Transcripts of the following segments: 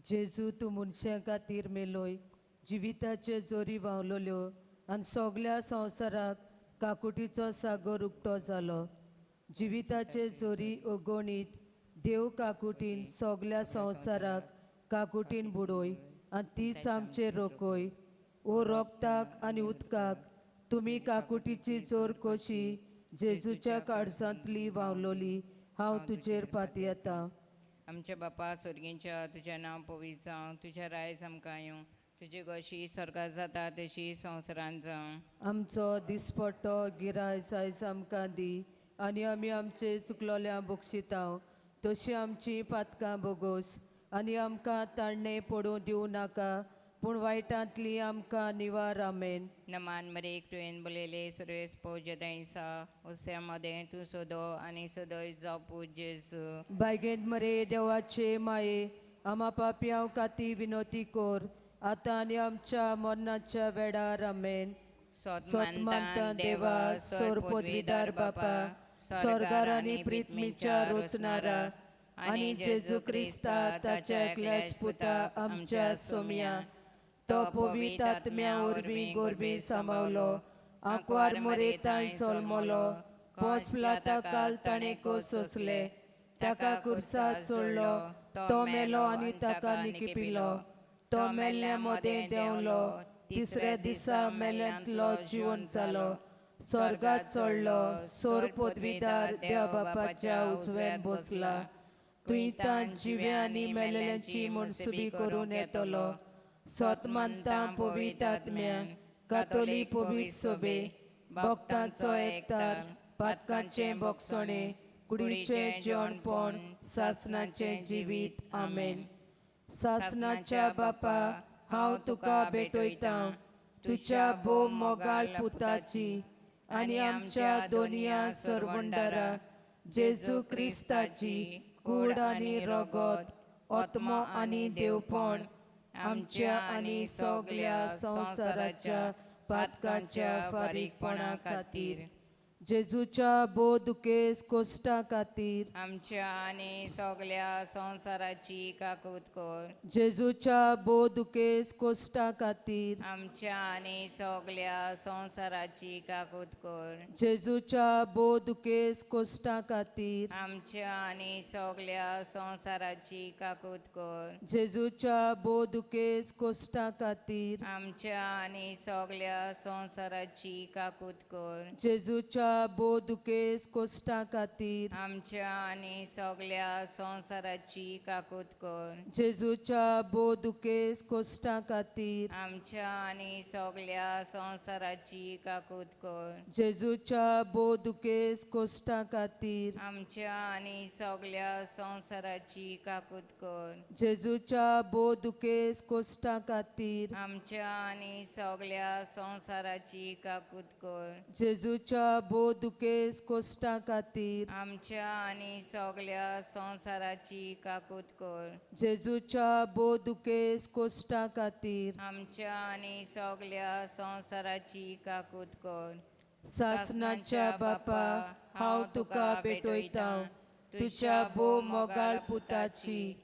जेजू तूं मनशां खातीर मेलोय, जिविताचे जोरी व्हांवलोल्यो आनी सगळ्या संवसाराक काकुटीचो सागर उक्तो जालो. जिविताचे जोरी ओगोणीत देव काकुटीन सगळ्या संवसाराक काकुटीन बुडोय आनी तीच आमचेर रोखोय. ओ रोगताक आनी उदकाक तुमी काकुटीची जोर कशी जेजूच्या काळजांतली व्हांवलोली, हांव तुजेर पातयेतां. आमच्या बापा स्वर्गींच्या तुजें नांव पवित्र जावं, तुजें रायज आमकां येवं, तुजी कशी स्वर्गांत जाता तशी संवसारांत जावं. आमचो दिसपट्टो गिरायज आयज आमकां दी, आनी आमी आमचे चुकलोल्यांक बक्षितांव तशीं आमची पातकां बोगोस, आनी आमकां ताळणे पडूं दिवं नाका, पूण वायटांतली आमकां निवार. आमेन. नमान मरेक तुवें बलयले सर्वेस्पोरा सगळ्या ओस्या मदें तूं सोदो आनी सदय जावं पूज जेजू. बायगेंत मरे देवाचे माये, आमा पापयांव खाती विनोती कोर, आतां आनी आमच्या मरणाच्या वेळार. आमेन. सोतमानता देवा, सोर पदवीदार बापा, स्वर्गार आनी प्रिथ्वीच्या रोचणारा, आनी जेजू क्रिस्ता ताच्या एकल्याच पुता आमच्या सोम्या, तो पवित्र आत्म्या वरवीं गोरबी सांबावलो, आंकवार मरे तांय सोलमलो, पोंच पिलाता काल ताणें को सोंसले, ताका कुर्सार चोडलो, तो मेलो आनी ताका निकिपिलो, तो मेल्ल्या मदें देंवलो, तिसऱ्या दिसा मेल्यांतलो जिवन जालो, स्वर्गात चडलो, सोर पदवीदार देव बापाच्या उजव्यान बसला, तुयें जिवे आनी मेल्ल्यांची मनसुबी करून येतलो. सोतमानता पवित्र आत्म्या, कातोलीक पवित्र सोबे, भक्तांचो एकतार, पातकांचें भोगसणे, कुडीचें जेवणपण, सासणाचें जिवीत. आमेन. सासणाच्या बापा, हांव तुका भेटयतां तुज्या भोव मोगाळ पुताची आनी आमच्या दोनया सरवंडारा जेजू क्रिस्ताची कूड आनी रगत, आत्मो आनी देवपण आमच्या आनी सगळ्या संवसाराच्या पातकांच्या फारीकपणा खातीर. जेजूच्या भोव दुखेस्त कोश्टां खातीर आमच्या आनी सगळ्या संवसाराची काकूत कर. जेजूच्या भोव दुखेस्त कोश्टां खातीर आमच्या आनी सगळ्या संवसाराची काकूत कर. जेजूच्या भोव दुखेस्त कोश्टां खातीर आमच्या आनी सगळ्या संवसाराची काकूत कर. जेजूच्या भोव दुखेस्त कोश्टां खातीर आमच्या आनी सगळ्या संवसाराची काकूत कर. जेजूच्या भोव दुखेस्त कोश्टां खातीर आमच्या आनी सगळ्या संवसाराची काकूत कर. जेजूच्या भोव दुखेस्त कोश्टां खातीर आमच्या आनी सगळ्या संवसाराची काकूत कर. जेजूच्या भोव दुखेस्त कोश्टां खातीर आमच्या आनी सगळ्या संवसाराची काकूत कर. जेजूच्या भोव दुखेस्त कोश्टां खातीर आमच्या आनी सगळ्या संवसाराची काकूत कर. जेजूच्या भोव दुखेस्त कोश्टां खातीर आमच्या आनी सगळ्या संवसाराची काकूत कर. जेजूच्या भोव दुखेस्त कोश्टां खातीर आमच्या आनी सगळ्या संवसाराची काकूत कर. सासणाच्या बापा, हांव तुका भेटयतां तुज्या भोव मोगाळ पुताची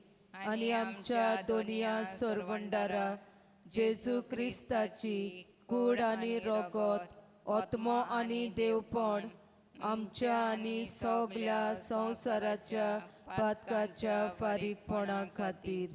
आनी आमच्या दोनया सरवंडारा जेजू क्रिस्ताची कूड आनी रगत, आत्मो आनी देवपण आमच्या आनी सगळ्या संवसाराच्या पातकाच्या फारीकपणा खातीर.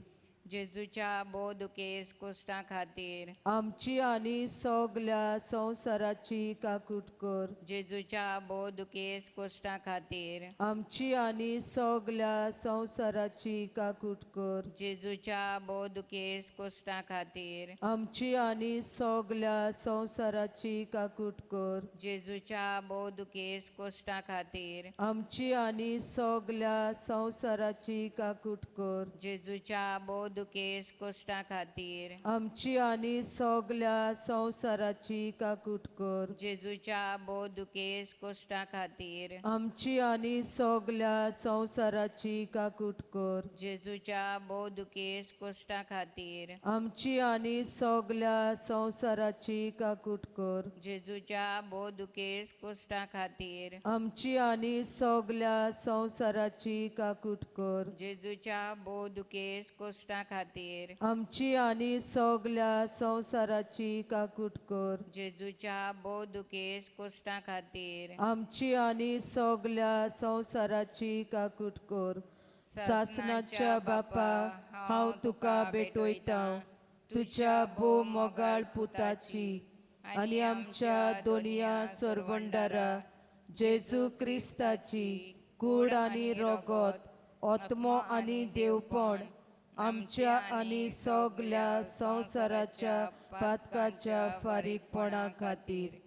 जेजूच्या भोव दुखेस्त कोश्टां खातीर आमची आनी सगळ्या संवसाराची काकूट कर. जेजूच्या भोव दुखेस्त कोश्टां खातीर आमची आनी सगळ्या संवसाराची काकूट कर. जेजूच्या भोव दुखेस्त कोश्टां खातीर आमची आनी सगळ्या संवसाराची काकूट कर. जेजूच्या भोव दुखेस्त कोश्टां खातीर आमची आनी सगळ्या संवसाराची काकूट कर. जेजूच्या भोव दुखेस्त कोश्टां खातीर आमची आनी सगळ्या संवसाराची काकूट कर. जेजूच्या भोव दुखेस्त कोश्टां खातीर आमची आनी सगळ्या संवसाराची काकूट कर. जेजूच्या भोव दुखेस्त कोश्टां खातीर आमची आनी सगळ्या संवसाराची काकूट कर. जेजूच्या भोव दुखेस्त कोश्टां खातीर आमची आनी सगळ्या संवसाराची काकूट कर. जेजूच्या भोव दुखेस्त कोश्टां खातीर आमची आनी सगल्या संवसाराची काकूट कर. जेजूच्या बोदुकेस कोश्टां खातीर आमची आनी सगल्या संवसाराची काकूट कर. सासणाच्या बापा हांव तुका भेटयता तुझ्या भोव मोगाळ पुताची आनी आमच्या दोनया सरवंडारा जेजू क्रिस्ताची कूड आनी रोगत आत्मो आनी देवपण आमच्या आनी सगल्या संवसाराच्या पातकाच्या फारीकपणा खातीर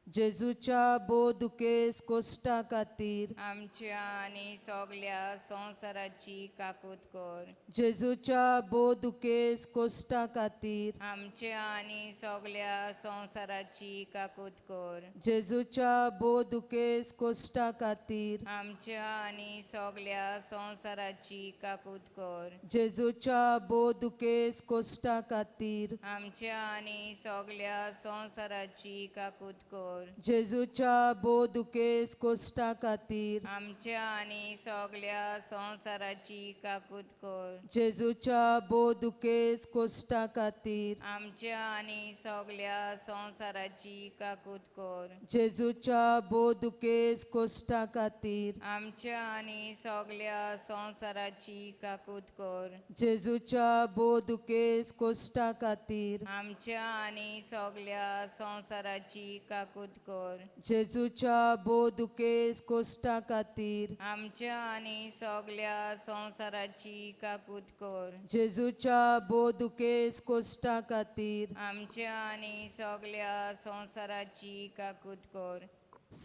जेजूच्या बोदुकेस कोश्टां खातीर आमच्या आनी सगल्या संवसाराची काकूत कर. जेजूच्या बोदुकेस कोश्टां खातीर आमच्या आनी सगल्या संवसाराची काकूत कर. जेजूच्या बोदुकेस कोश्टां खातीर आमच्या आनी सगल्या संवसाराची काकूत कर. जेजूच्या बोदुकेस कोश्टां खातीर आमच्या आनी सगल्या संवसाराची काकूत कर. जेजूच्या बोदुकेस कोश्टां खातीर आमच्या आनी सगल्या संवसाराची काकूत कर. जेजूच्या बोदुकेस कोश्टां खातीर आमच्या आनी सगल्या संवसाराची काकूत कर. जेजूच्या बोदुकेस कोश्टां खातीर आमच्या आनी सगल्या संवसाराची काकूत कर. जेजूच्या बोदुकेस कोश्टां खातीर आमच्या आनी सगल्या संवसाराची काकूत कर. जेजूच्या बोदुकेस कोश्टां खातीर आमच्या आनी सगल्या संवसाराची काकूत कर. जेजूच्या बोदुकेस कोश्टां खातीर आमच्या आनी सगल्या संवसाराची काकूत कर.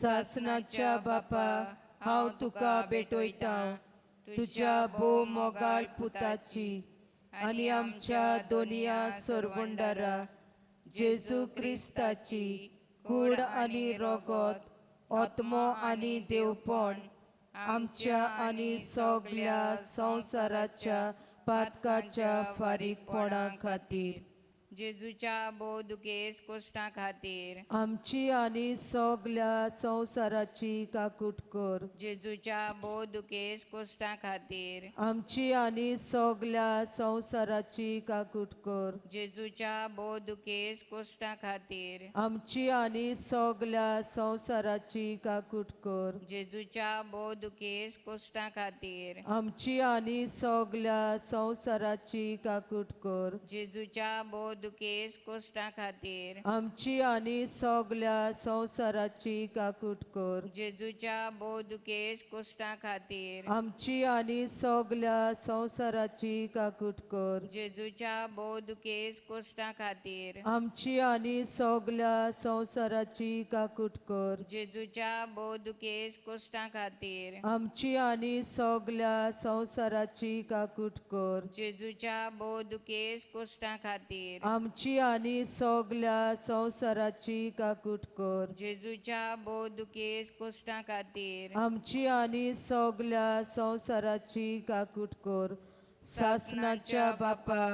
सासणाच्या बापा हांव तुका भेटयता तुझ्या भोव मोगाळ पुताची आनी आमच्या दोनया सरवंडारा जेजू क्रिस्ताची कूड आनी रोगत आत्मो आनी देवपण आमच्या आनी सगल्या संवसाराच्या पातकाच्या फारीकपणा खातीर जेजूच्या बोदुकेस कोश्टां खातीर आमची आनी सगल्या संवसाराची काकूट कर. जेजूच्या बोदुकेस कोश्टां खातीर आमची आनी सगल्या संवसाराची काकूट कर. जेजूच्या बोदुकेस कोश्टां खातीर आमची आनी सगल्या संवसाराची काकूट कर. जेजूच्या बोदुकेस कोश्टां खातीर आमची आनी सगल्या संवसाराची काकूट कर. जेजूच्या बोदुकेस कोश्टां खातीर आमची आनी सगल्या संवसाराची काकूट कर. जेजूच्या बोदुकेस कोश्टां खातीर आमची आनी सगल्या संवसाराची काकूट कर. जेजूच्या बोदुकेस कोश्टां खातीर आमची आनी सगल्या संवसाराची काकूट कर. जेजूच्या बोदुकेस कोश्टां खातीर आमची आनी सगल्या संवसाराची काकूट कर. जेजूच्या बोदुकेस कोश्टां खातीर आमची आनी सगल्या संवसाराची काकूट कर. जेजूच्या बोदुकेस कोश्टां खातीर आमची आनी सगल्या संवसाराची काकूट कर. सासणाच्या बापा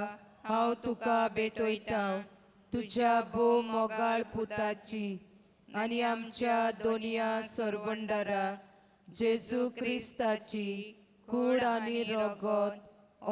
हांव तुका भेटयता तुझ्या भोव मोगाळ पुताची आनी आमच्या दोनया सरवंडारा जेजू क्रिस्ताची कूड आनी रोगत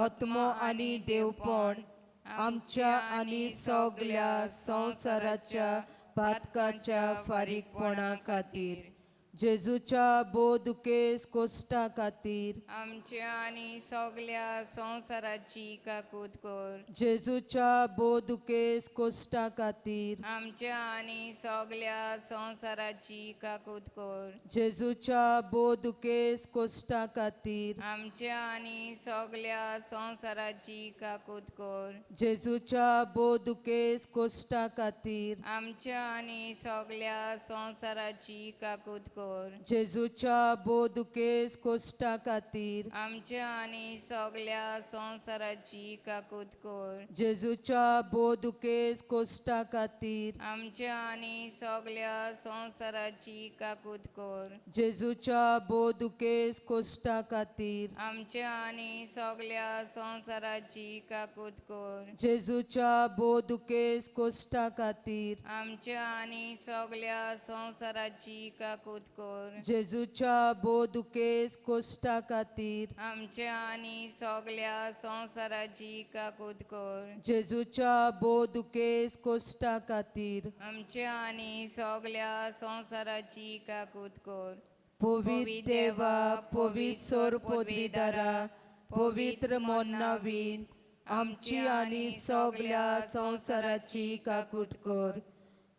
आत्मो आनी देवपण आमच्या आनी सगल्या संवसाराच्या पातकाच्या फारीकपणा खातीर जेजूच्या बोदुकेस कोश्टां खातीर आमच्या आनी सगल्या संवसाराची काकूत कर. जेजूच्या बोदुकेस कोश्टां खातीर आमच्या आनी सगल्या संवसाराची काकूत कर. जेजूच्या बोदुकेस कोश्टां खातीर आमच्या आनी सगल्या संवसाराची काकूत कर. जेजूच्या बोदुकेस कोश्टां खातीर आमच्या आनी सगल्या संवसाराची काकूत कर. जेजूच्या बोदुकेस कोश्टां खातीर आमच्या आनी सगल्या संवसाराची काकूत कर. जेजूच्या बोदुकेस कोश्टां खातीर आमच्या आनी सगल्या संवसाराची काकूत कर. जेजूच्या बोदुकेस कोश्टां खातीर आमच्या आनी सगल्या संवसाराची काकूत कर. जेजूच्या बोदुकेस कोश्टां खातीर आमच्या आनी सगल्या संवसाराची काकूत कर. जेजूच्या बोदुकेस कोश्टा खातीर आमच्या आनी सगळ्या संवसाराची काकूट कर. जेजूच्या बोदुकेस कोश्टा खातीर आमच्या आनी सगळ्या संवसाराची काकूट कर. पवित्र देवा पवित्र पदवीदारा पवित्र मोन्नावीन आमची आनी सगळ्या संवसाराची काकूट कर.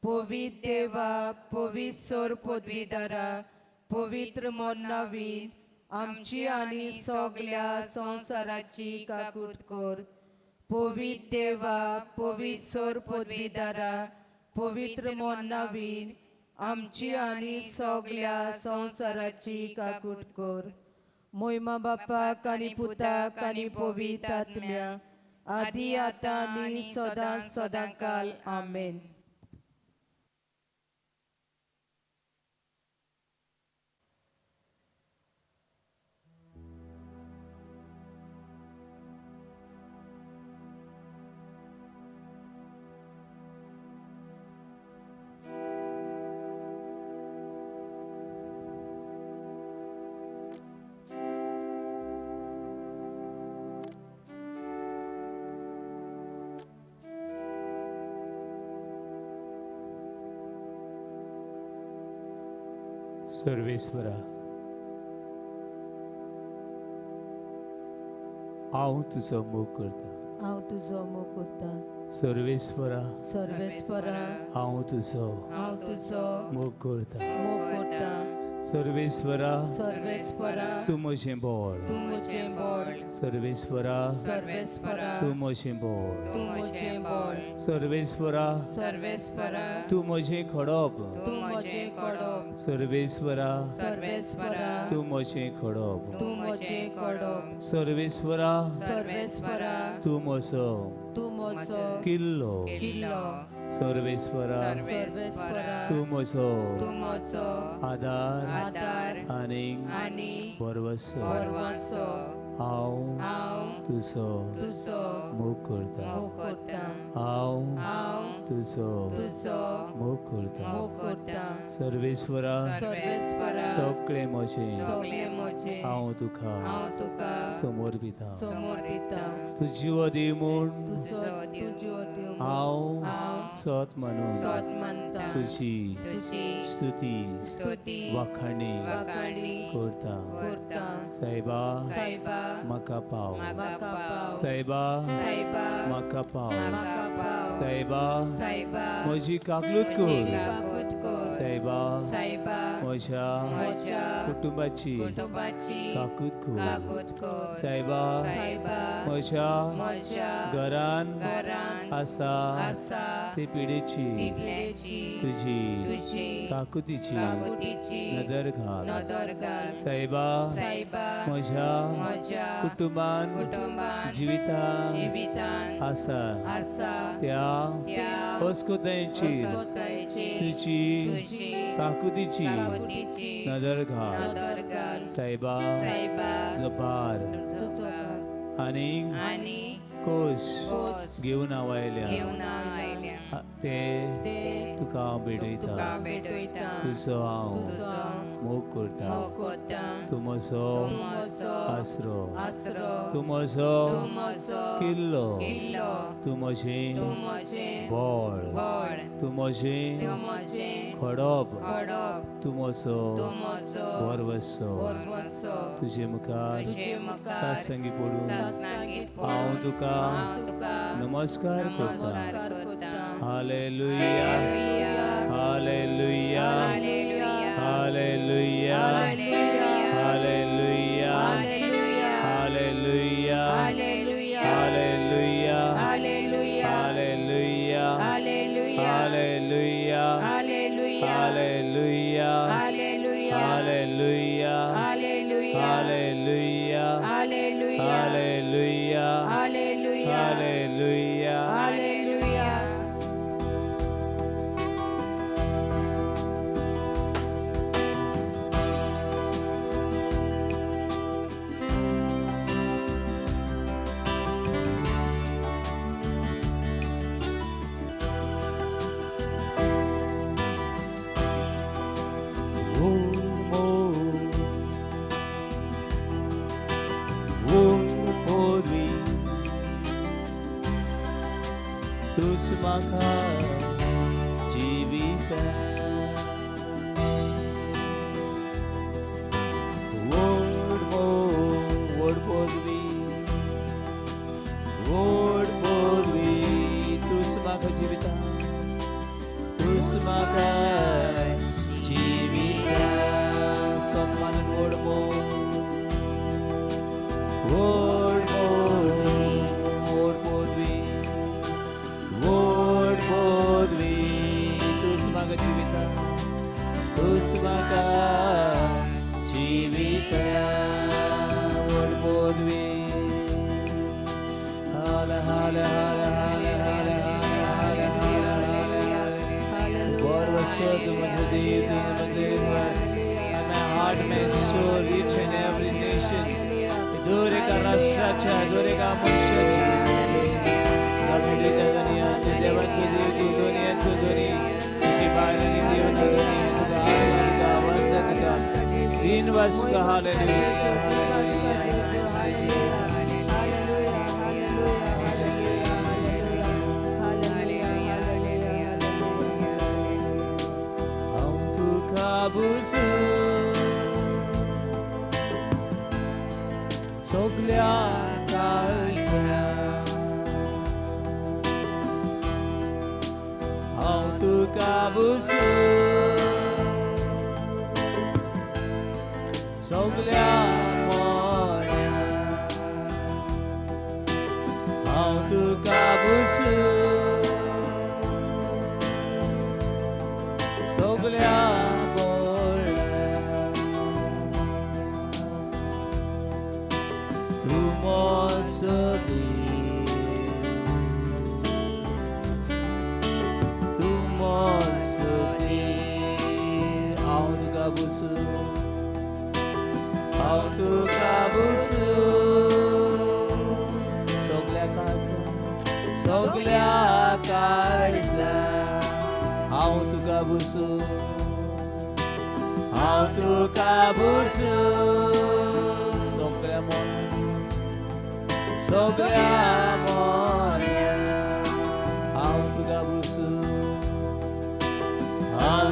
पवित्र देवा पवित्र पदवीदारा पवित्र मोन्नावीन आमची आनी सगळ्या संवसाराची काकूट कर. पवित्र देवा पवित्र पदवीदारा पवित्र मोन्नावीन आमची आनी सगळ्या संवसाराची काकूट कर. मोहिमा बापाक आनी पुताक आनी पवित्र आत्म्या आदी आतां आनी सदां सदांकाल आमेन. सर्वेस्परा हांव तुजो मोग करता. हांव तुजो मोग करता. सर्वेस्परा सर्वेस्परा हांव तुजो मोग करता. मोग करता. सर्वेस्परा सर्वेस्परा तूं म्हजें बोळ. तूं म्हजें बोळ. सर्वेस्परा सर्वेस्परा तूं म्हजें बोळ. तूं म्हजें बोळ. सर्वेस्परा सर्वेस्परा तूं म्हजें खडप. तूं म्हजें कडप. सर्वेस्परा सर्वेस्परा तूं म्हजें खडप. तूं म्हजें कडप. सर्वेस्परा सर्वेस्परा तूं म्हजो तूं म्हजो किल्लो. किल्लो. सर्वेस्परा सर्वेस्परा तूं म्हजो तूं म्हजो आदार आदार आनी आनी बरवसो. परवासो. हांव हांव तुजो तुजो मोग करता. मोग करता. हांव तुजो तुजो मोग करता. मोग करता. सर्वेस्परा सर्वेस्परा सगळें म्हजें सगळें म्हजें हांव तुका हांव तुका समर्पिता. समर्पिता. तुजी वदी म्हूण तुजो तुज्यो देव हांव हांव सत म्हणून सत मानता. तुजी तुजी स्तुती स्तुती वाखाणी वाखाणी करता. करता. सायबा सायबा म्हाका पाव. म्हाका पाव. सायबा सायबा म्हाका पाव. म्हाका पाव. सायबा सायबा म्हजी काकलूत कर. काकूट कर. सायबा सायबा म्हज्या म्हज्या कुटुंबाची कुटुंबाची काकूत कर. काकूट कर. सायबा सायबा म्हज्या म्हज्या घरान घरान आसा आसा ते पिढेची तितलेची तुजी तुजी काकुतीची काकुटीची नदर घाल. नदर घाल. सायबा सायबा म्हज्या म्हज्या कुटुंबान कुटुंबान जिवितान जिवितान आसा आसा त्या त्या अस्कोतायेची अस्कोतायेची तुजी तुजी काकुतीची काकुटीची नदर घाल. नदर घाल. सायबा सायबा जबार तुजो घाल. आनी खोस कोश घेवन हांव आयल्या घेऊन आयल्या ते ते तुका हांव तुका भेटयता. भेटयता तुजो हांव तुजो मोग करता. मोग करता. तूं म्हजो तूं म्हजो आसरो. आसरो. तूं म्हजो तूं म्हजो किल्लो. किल्लो. तूं म्हजें तूं म्हजें बळ. बळ. तूं म्हजें तूं म्हजें खडप. खडप. तूं म्हजो तूं म्हजो बरवसो. परवसो. तुजे मुखार तुजे मुखार सासंगी पडून सासनागीत हांव पडून तुका हांव तुका नमस्कार करता. नमस्कार करता. Hallelujah hallelujah hallelujah hallelujah hallelujah hallelujah hallelujah hallelujah hallelujah hallelujah hallelujah hallelujah hallelujah. తుస్మకా జీవితం ఓడిపోద్వి తుస్మకా జీవితం తుస్మకా జీవితం సమ్మానం ఓడిపోద్వి తుస్మకా జీవితం తుస్మకా జీవితం ఓడిపోద్వి హాల హాల హాల హాల హాల and my heart, my soul, each and every nation. Dore ka rasa cha, dore ka manushya cha. Abhi ka duniya, devan cha devi, duniya cha duni. Kishi baile ni devna duniya, tuka aman ka, vandan ka. Dhin'vastam ka hallelujah, hallelujah. Busu Sogllea kallzan Tuka busu Sogllea mhojea Tuka busu Sogllea Tuka busu Sogllea kallzan Tuka busu Sogllea mhojea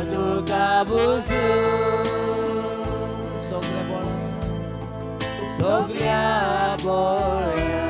Tuka busu Sogllea mhojea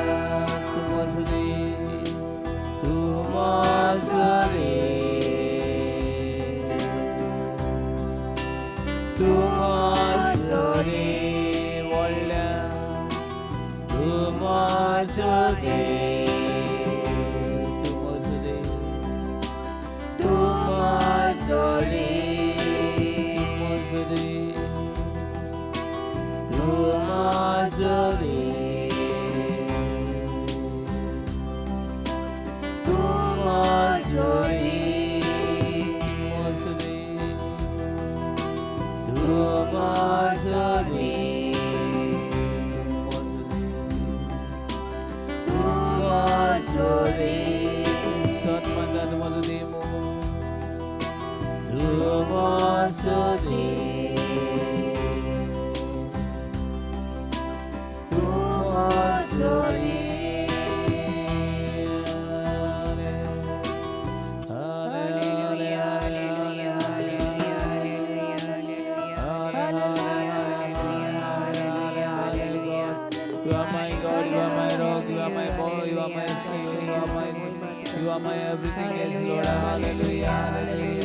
You are my everything, yes, Lord. Hallelujah, hallelujah,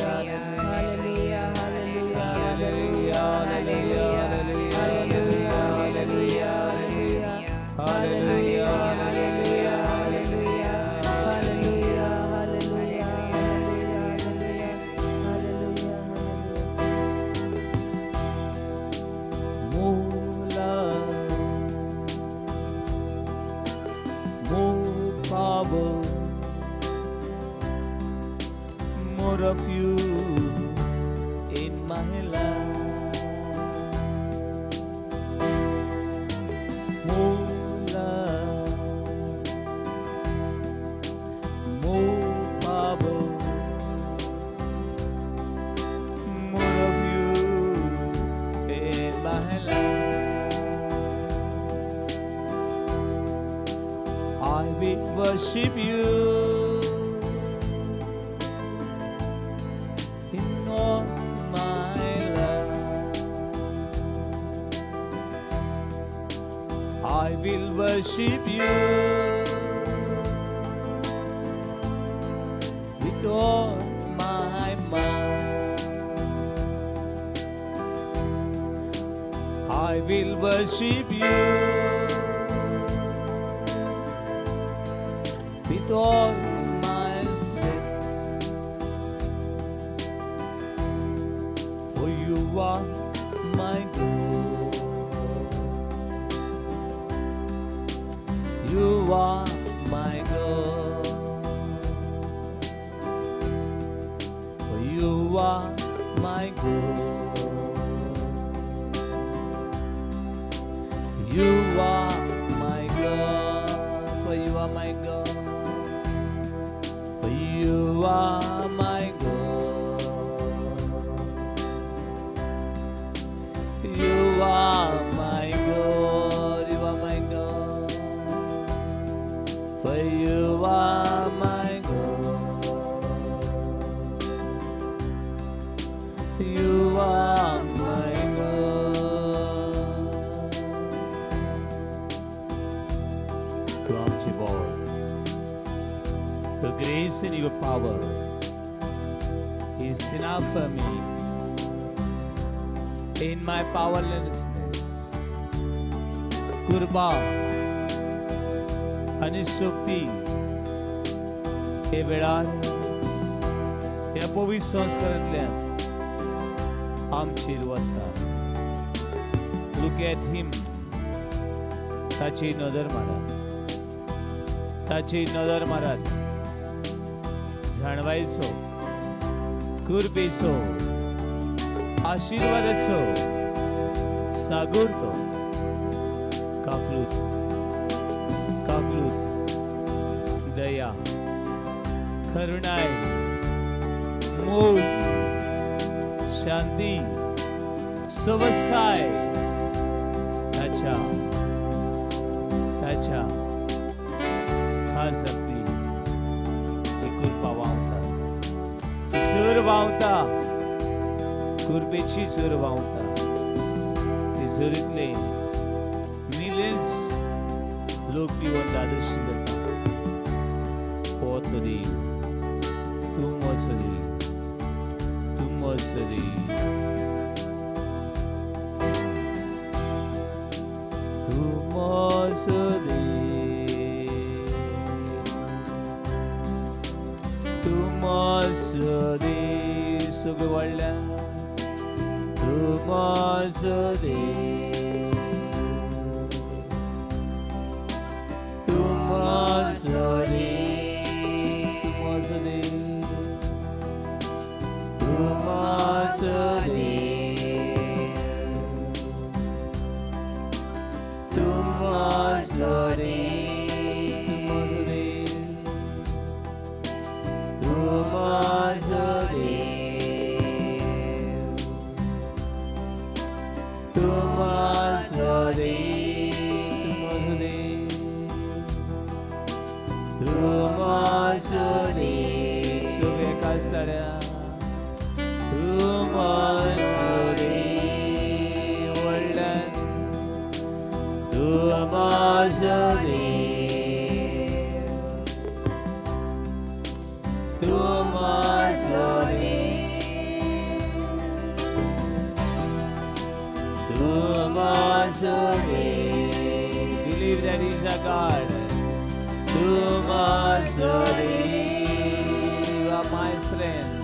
hallelujah, hallelujah, hallelujah, hallelujah, hallelujah, hallelujah, hallelujah, more of you in my life, more love, more power, more of you in my life. I will worship you worship you with all my mind. I will worship you with all my strength, for you are my God. You are my God. For you are my God. You are my God. For you are my God. For you are my God. You are my God. You are my God. For you are my God. You are my God. Come to God. Your grace and your power is enough for me in my powerlessness. कृपा आणि शक्ती हे वेळार ह्या पवित्र संस्कारांतल्यान आमचेर वता. Look at him. ताची नदर मारात. ताची नदर मारात. जाणवायचो, कृपेचो, आशीर्वादाचो सागर तो काकलूत, काकलूत, दया, करुणाय, मोग, शांती, सवस्काय ताच्या हा शक्ती ही कृपा वावता, चर वावता, कृपेची चर वावता. ते झरीतले मिलियन्स लोक पिवन दादर्शी जाता. पोतरी तूं वचरी, तूं वचरी, तूं वचरी, तूं वचरी. सगळें व्हडल्या तूं वचरी. Believe that He's a God. You are my strength.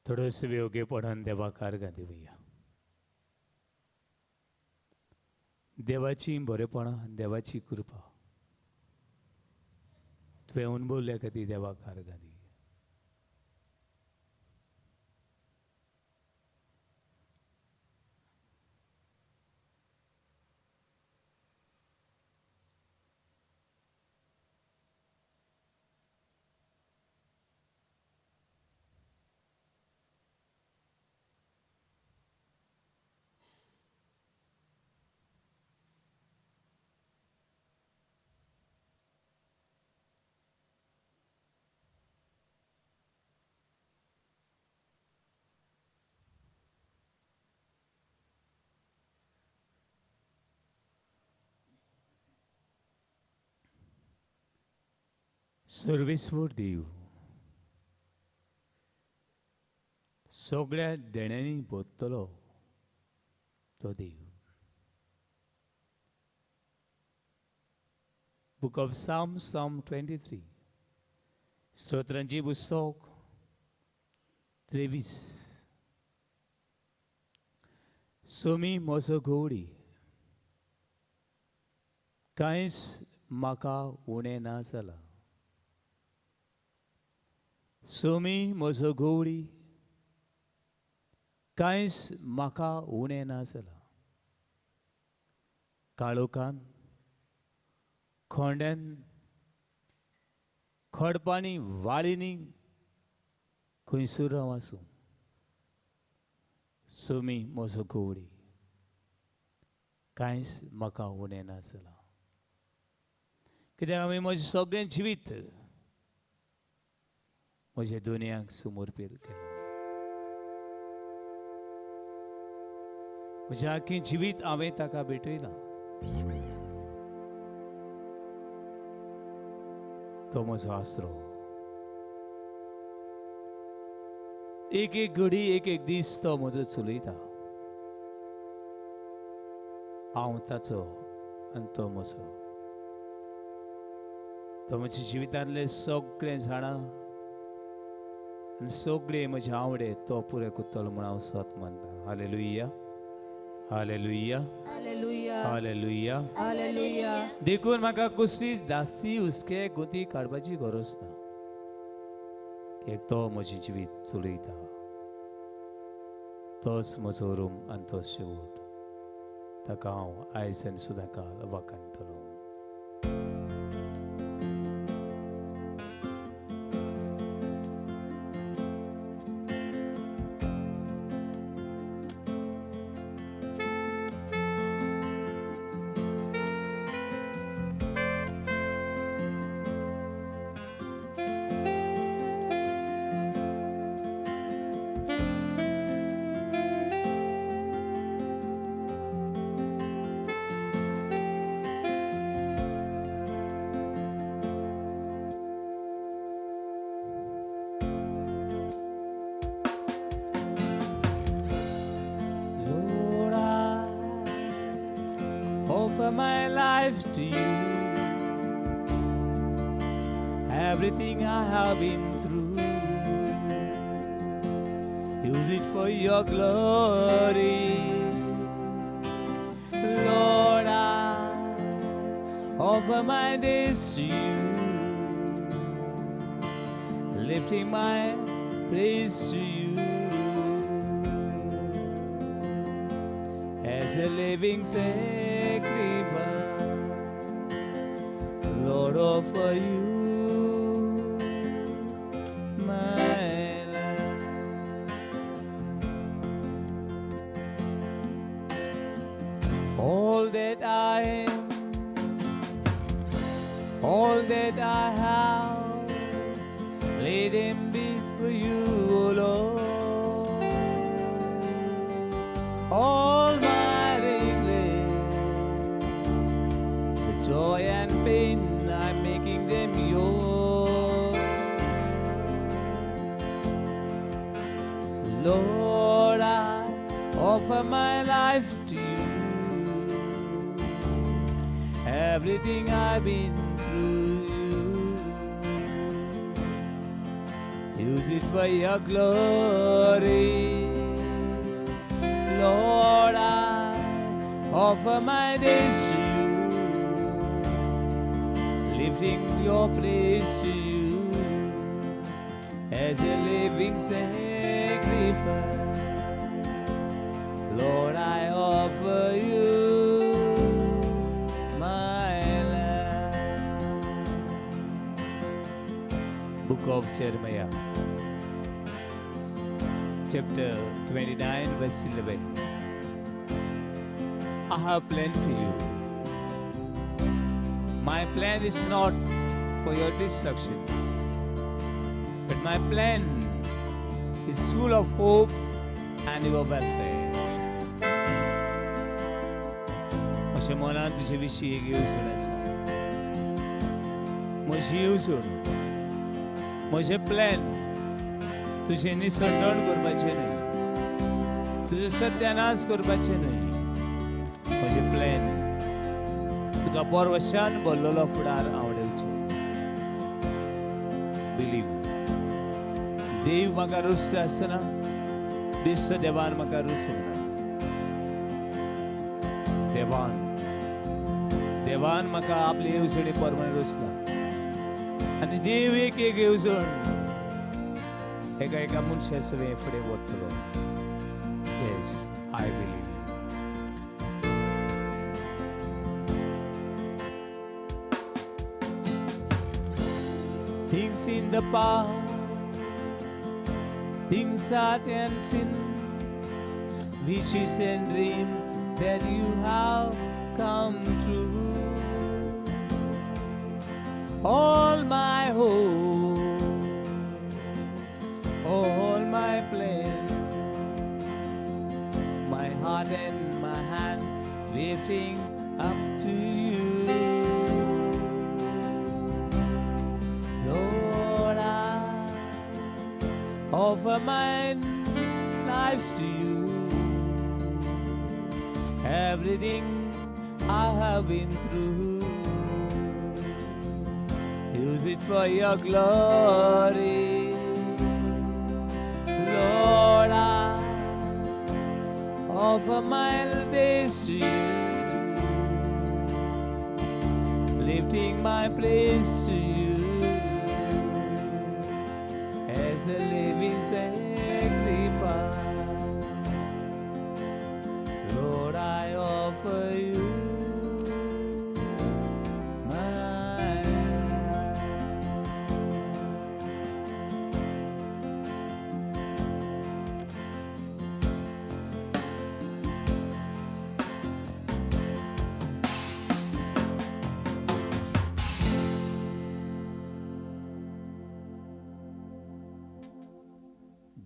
थोडंसं वेगळेपणान देवाकार घाली वया. देवाची बरेपणां, देवाची कृपा तुवें अनुभवल्या खातीर देवाकार घाली. सर्वेस्वर देव, सगळ्या देण्यांनी भरतलो तो देव. Book of Psalm 23. स्तोत्रांची पुस्तक 23. सोमी म्हजो गवडी, कांयच म्हाका उणें ना जाला. सोमी म्हजो गवडी, कांयच म्हाका उणें ना जाला. काळोखान, खोंड्यान, खडपांनी, वाळींनी खंयसर हांव आसूं, सोमी म्हजो गवडी, कांयच म्हाका उणें ना जाला. कित्याक हांवें म्हजें सगळें जिवीत म्हज्या दुनयांक समर्पीत केलें. म्हजें आख्खें जिवीत हांवें ताका भेटयलां. तो म्हजो आसरो. एक एक घडी, एक एक दीस तो म्हजो चलयता. हांव ताचो आनी तो म्हजो. तो म्हज्या जिवितांतले सगळें जाणा आनी सगळे म्हजे आवडे तो पुरे करतलो म्हूण हांव सत मानता. Hallelujah, hallelujah, hallelujah, hallelujah, hallelujah. देखून म्हाका कसली जास्ती हुस्के गोती काडपाची गरज ना. कित्याक तो म्हजें जिवीत चलयता. तोच म्हजो रूम आनी तोच शेवट. ताका हांव आयज आनी सदांकाळ वखाणटलों. Offer my life to you. Everything I have been through, use it for your glory. Lord, I offer my days to you, lifting my praise to you as a living sacrifice. Lord, offer you my life. All that I am, all that I have, let him be for you, O Lord. All my regret, the joy and pain, I'm making them yours. Lord, I offer my life to you. Everything I've been through, use it for your glory. Lord, I offer my days to you, lifting your praise to you as a living sacrifice. Lord, I offer you my life. Book of Jeremiah, chapter 29, verse 11. I have planned for you. My plan is not for your destruction, but my plan is full of hope and your welfare. म्हज्या मनांत तुजे विशीं एक येवजण आसा. म्हजी येवजण, म्हजे प्लॅन तुजें निसंडण करपाचें न्हय, तुजो सत्यानाश करपाचें न्हय. म्हजे प्लॅन तुका परवशान बोललेलो फुडार आवडवचो. बिलीव. देव म्हाका रुस आसतना दिसता देवान म्हाका रुस म्हणटा. देवान म्हाका आपली येवजणी परमाणे रुसला. आनी देव एक येवजण एका मनशा सगळे फुडें वतलो. Yes, I believe. Things in the past, things that and sin, wishes and dreams that you have come true. All my hope, all my plan, my heart and my hand lifting up to you. Lord, I offer my lives to you. Everything I have been through, use it for your glory. Lord, I offer my days to you, lifting my praise to you as a living sacrifice. Lord, I offer you my life.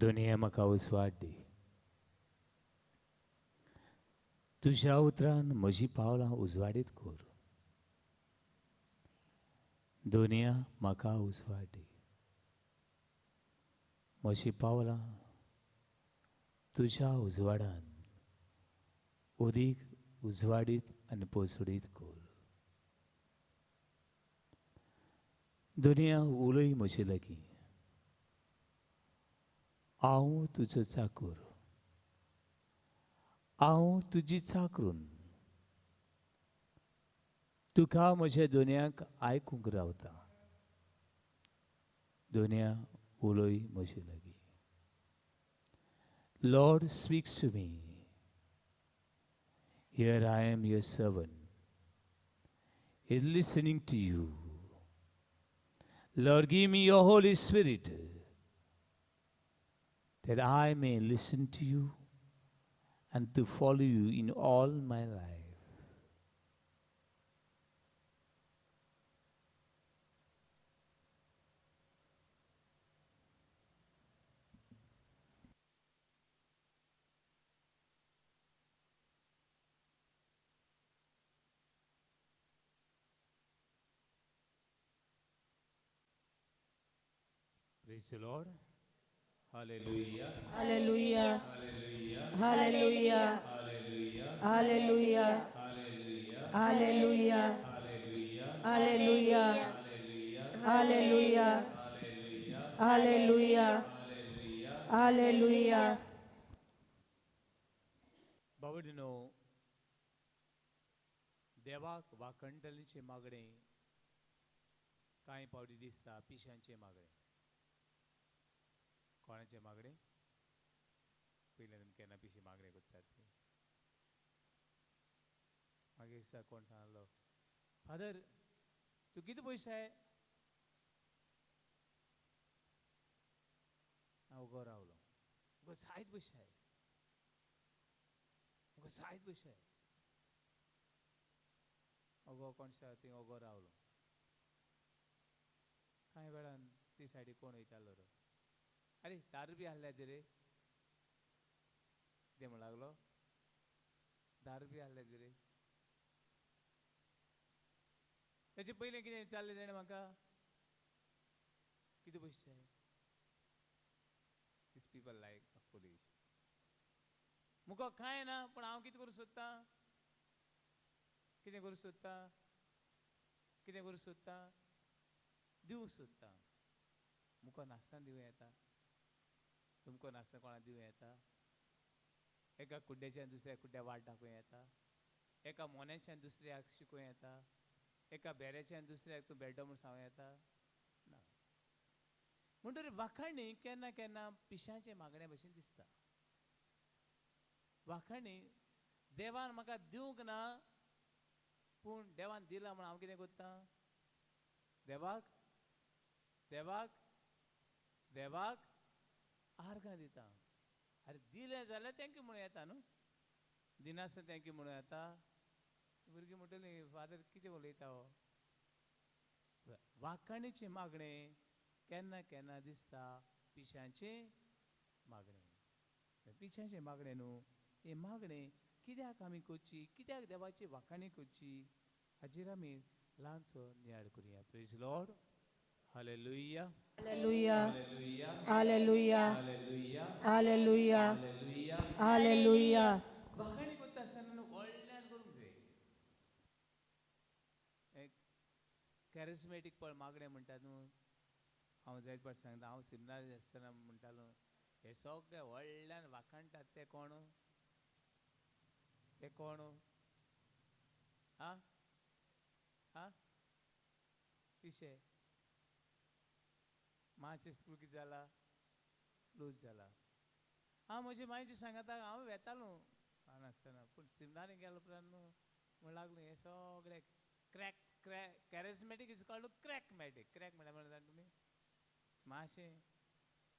दुनिया म्हाका उसवाड दी. तुझ्या उतरान म्हजी पावलां उजवाडीत core. दुनिया म्हाका उसवाड दी. म्हजी पावलां तुझ्या उजवाडान उदीक उजवाडीत आनी पोसडीत कोर. दुनिया उलय म्हजे लागीं. हांव तुजो चाकर. हांव तुजी चाकरून. तुका म्हज्या दुनयाक आयकूंक रावता. दुनिया उलय म्हजे लागीं. Lord speaks to me. Here I am your servant. Is listening to you. Lord, give me your Holy Spirit, that I may listen to you and to follow you in all my life. Praise the Lord. Hallelujah. Hallelujah. Hallelujah. Hallelujah. Hallelujah. Hallelujah. Hallelujah. Hallelujah. Hallelujah. Hallelujah. Hallelujah. Hallelujah. बावडीनो देवाक वाखणटलींचे मागणे कांय पावटी दिसता पिशांचे मागणे. कोणाचे मागणे? पयले तुमी केन्ना पिशी मागणे करतात ते. मागीर दिसता कोण सांगलो, फादर तूं कितें पयशे आहे? हांव उगो रावलो. उगो जायत पयशे आहे. उगो जायत पयशे आहे. उगो कोणशा थंय उगो रावलो. कांय वेळान ती सायडीक कोण वयतालो रे. अरे 10 रुपया हाडल्या रे. ते म्हणूं लागलो 10 रुपया हाडल्या रे. तेचे पयलें कितें चाललें जाणा म्हाका? कितें पयशे जाय? These people like foolish. मुको कांय ना पण हांव कितें करूं सोदतां? कितें करूं सोदतां? कितें करूं सोदता दिवंक सोदता मुको नासतना दिवं येता तुमको नासतना कोणाक दिवं येता एका कुड्ड्याच्यान दुसऱ्या कुड्ड्या वाट दाखोवं येता एका मोन्याच्यान दुसऱ्याक शिकोवं येता एका बेऱ्याच्यान दुसऱ्याक तूं बेड्डो म्हूण सांगूं येता ना म्हणटकीर वाखाणी केन्ना केन्ना पिशाचे मागण्या भशेन दिसता वाखाणी देवान म्हाका दिवंक ना पूण देवान दिला म्हूण हांव कितें करता देवाक देवाक देवाक आर्गां दिता अरे दिलें जाल्यार थँक्यू म्हणून येता न्हू दिनासतना थँक्यू म्हणून येता भुरगीं म्हणटलीं फादर कितें उलयता हो वाखाणीचे मागणे केन्ना केन्ना दिसता पिशांचे मागणे पिशांचे मागणे न्हू हे मागणे कित्याक आमी करची कित्याक देवाची वाखाणी करची हाचेर आमी ल्हानसो नियाळ करुया praise Lord hallelujah hallelujah hallelujah hallelujah hallelujah hallelujah hallelujah hallelujah वाखाणी करता आसतना न्हू व्हडल्यान करूंक जाय एक कॅरिस्मेटीक पळ मागणे म्हणटा न्हू हांव जायत पाट सांगता हांव सिमनारी आसतना म्हणटालो हे सगळे व्हडल्यान वाखाणटात ते कोण हा हा पिशे मातशें स्कूल कितें जाला लूज जाला हांव म्हजे मायचे सांगता हांव वेतालो ल्हान आसतना पूण सिमनारी गेलो उपरांत न्हू म्हण लागलो हे सगळे क्रॅक कॅरिस्मेटीक इज कॉल्ड क्रॅकमॅटीक क्रॅक म्हणल्यार जाणा तुमी मातशें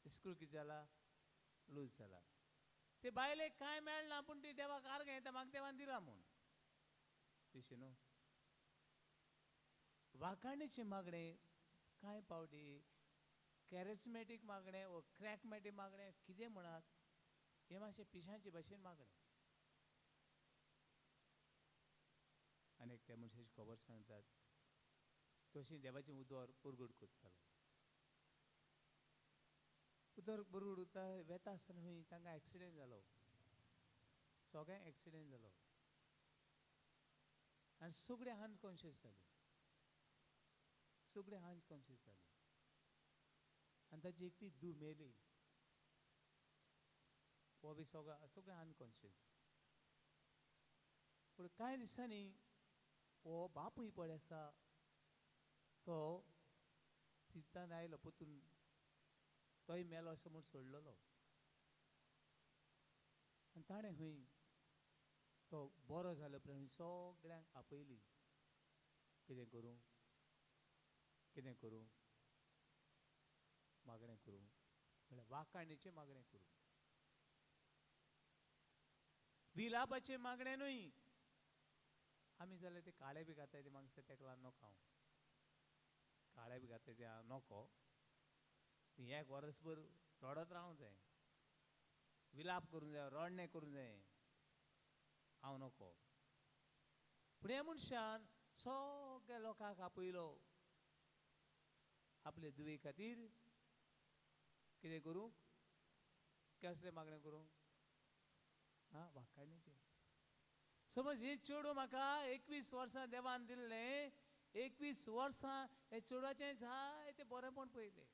स्कूल कितें जाला लूज जाला ते बायलेक कांय मेळना पूण ती देवाक आर्गां येता म्हाका देवान दिला म्हूण तशें न्हू वाखाणीचे मागणे कांय पावटी कॅरिस्मेटीक मागणे वो क्रॅकमॅटीक मागणे कितें म्हणत हे मातशे पिशांचे भशेन मागणे आनी एकट्या मनशाची खबर सांगतात तशी देवाचें उदर पुरगूड करतालो उदर पुरगूड उरता वेता आसतना खंय तांकां एक्सिडेंट जालो सगळ्यांक एक्सिडेंट जालो आनी सगळे अनकॉन्शियस जाली सगळे अनकॉन्शियस जाली आनी ताची एकटी धूव मेली हो बी सगळे अनकॉन्शियस पूण कांय दिसांनी हो बापूय पळय आसा तो चिंतान आयलो पोतून तोय मेलो असो म्हूण सोडलेलो आनी ताणें खंय तो बरो जालो उपरांत सगळ्यांक आपयली कितें करूं कितें करूं मागणें करूं म्हळ्यार वाखाणीचें मागणें करूं विलापाचें मागणें न्हय आमी जाल्यार ते काळे बी घाताय ते मागता तेका लागून नोको हांव काळे बी घाताय ते हांव नोको एक वर्सभर रडत रावूंक जाय विलाप करूंक जाय रडणें करूंक जाय हांव नोको पूण हे मनशान सगळ्या लोकांक आपयलो आपले दुवे खातीर कितें करूंक कसलें मागणें करूंक वाखाणीचें समज हे चेडूं म्हाका 21 वर्सां देवान दिल्लें 21 वर्सां हे चेडवाचें जायतें बरेंपण पळयलें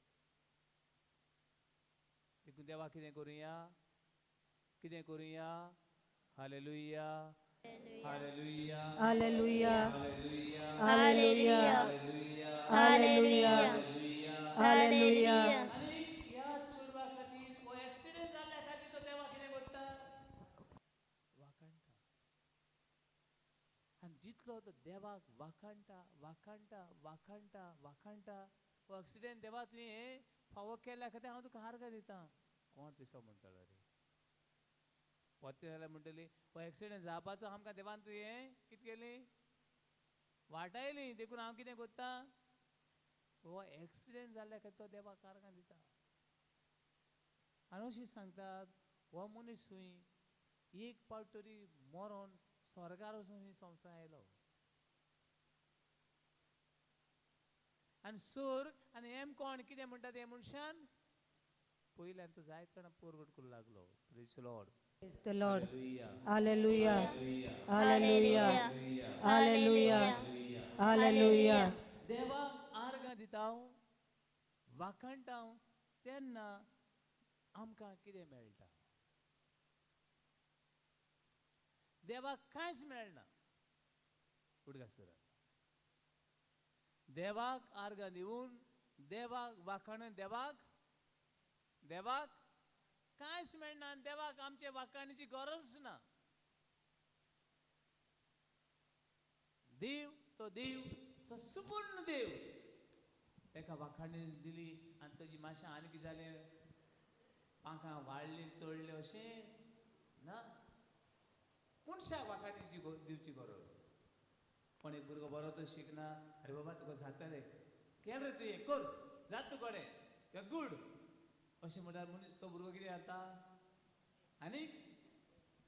देखून देवा कितें करुया hallelujah hallelujah hallelujah hallelujah hallelujah hallelujah hallelujah hallelujah आनी ह्या चेडवा खातीर हो एक्सिडेंट जाल्ल्या खातीर तो देवा कितें करता वाखाणटा आनी जितलो तो देवाक वाखाणटा वाखाणटा वाखाणटा वाखाणटा हो एक्सिडेंट देवा तुवें फावो केल्ल्या खातीर हांव तुका आर्गां दितां कोण पिसो म्हणटलो रे पोते जाल्यार म्हणटली हो एक्सिडेंट जावपाचो आमकां देवान तुवें कितें केली वाटायली देखून हांव कितें करता हो एक्सिडेंट जाल्ल्या खातीर तो देवाक आर्गां दिता आनी अशीं सांगतात हो मनीस खंय एक पावट तरी मरोन स्वर्गार वचून खंय संवसार आयलो आनी स्वर्ग आनी हेम कोण कितें म्हणटात हे मनशान पयल्यान तो जायत जाणां पोरगोट करूं लागलो praise the Lord Praise the Lord. Hallelujah. Hallelujah. Hallelujah. Hallelujah. देवाक आर्गां दिता वाखणटा तेन्ना आमकां कितें मेळटा? देवाक कांयच मेळना. उडगा सुरात देवाक आर्गां दिवन देवाक वाखणून देवाक कांयच मेळना. आनी देवाक आमचे वाखणीची गरज ना. देव तो सुपूर्ण देव. ताका वाखणी दिली आनी ताची मातशें आनी कितें जालें, पाखां वाडलीं चडलीं अशें ना. मनशाक वाखणी दिवची गरज. पण एक भुरगो बरो तो शिकना, अरे बाबा तुका जातलें, केल रे तुवें, कर, जात तुकडे, गूड अशें म्हणल्यार तो भुरगो कितें जाता, आनीक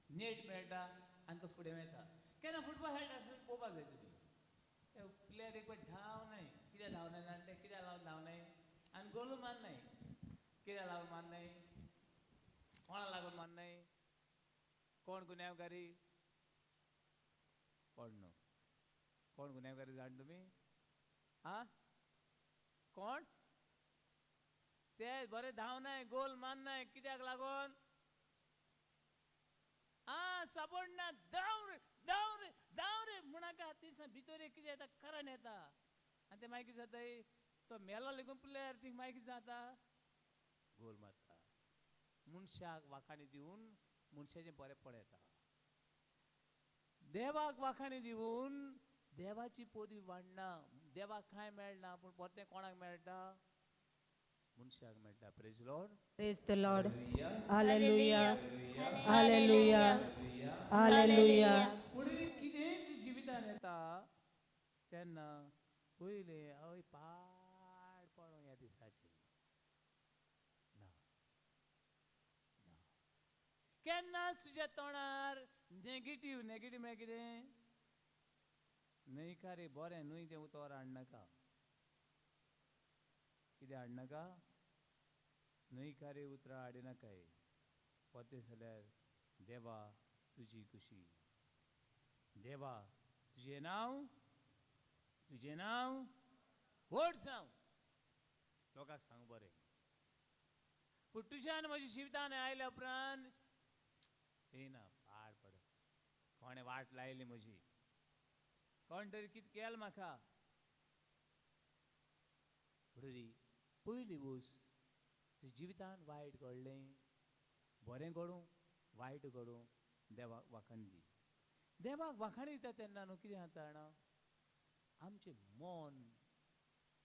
नेट मेळटा आनी तो फुडें वयता. केन्ना फुटबॉल खेळटा आसतना पळोवपाक जाय तुमी, ते प्लेयर एक पळय धांवनाय, कित्याक धांवनाय जाणा ते कित्याक लागून धांवनाय आनी गोलू मारनाय. कित्याक लागून मारनाय, कोणा लागून मारनाय, कोण गुन्यांवकारी, कोण न्हू, कोण गुन्यांवकारी जाण तुमी? आ कोण? ते बरे धांवनाय, गोल मारनाय, कित्याक लागून? सापडना, धांव रे धांव रे धांव रे म्हणाका ती भितर कितें येता, करंट येता आनी ते मागीर कितें जाताय, तो मेलो लेगून प्लेयर ती मागीर कितें जाता, गोल मारता. मनशाक वाखाणी दिवन मनशाचें बरेंपण येता. देवाक वाखाणी दिवन देवाची पदवी वाडना. देवाक कांय मेळना, पूण परतें कोणाक मेळटा? मनशाक मेळटा. Praise Lord. Praise the Lord. Hallelujah. Hallelujah. Hallelujah. पुढे कितेंच जिवितान येता तेन्ना पयले हय पाड पडो ह्या दिसाचेर ना. केन्नाच तुज्या तोंडार नेगेटीव म्हळ्यार कितें? न्हय रे बरें न्हय तें उतर हाडनाका. कितें हाडनाका? न्हय रे उतरां हाडिनाकाय. परतें जाल्यार देवा तुजी कुशी, देवा तुजें नांव व्हड जावं, लोकांक सांग बरें. पूण तुज्यान म्हज्या जिवितान आयल्या उपरांत येना, पाड पड, कोणें वाट लायली म्हजी, कोण तरी कितें केलें म्हाका. पयली वोस तुज्या जिवितान वायट घडलें, बरें घडूं वायट घडूं, देवाक वाखाण दी. देवाक वाखाणी दिता तेन्ना न्हू कितें जाता जाणा, आमचें मन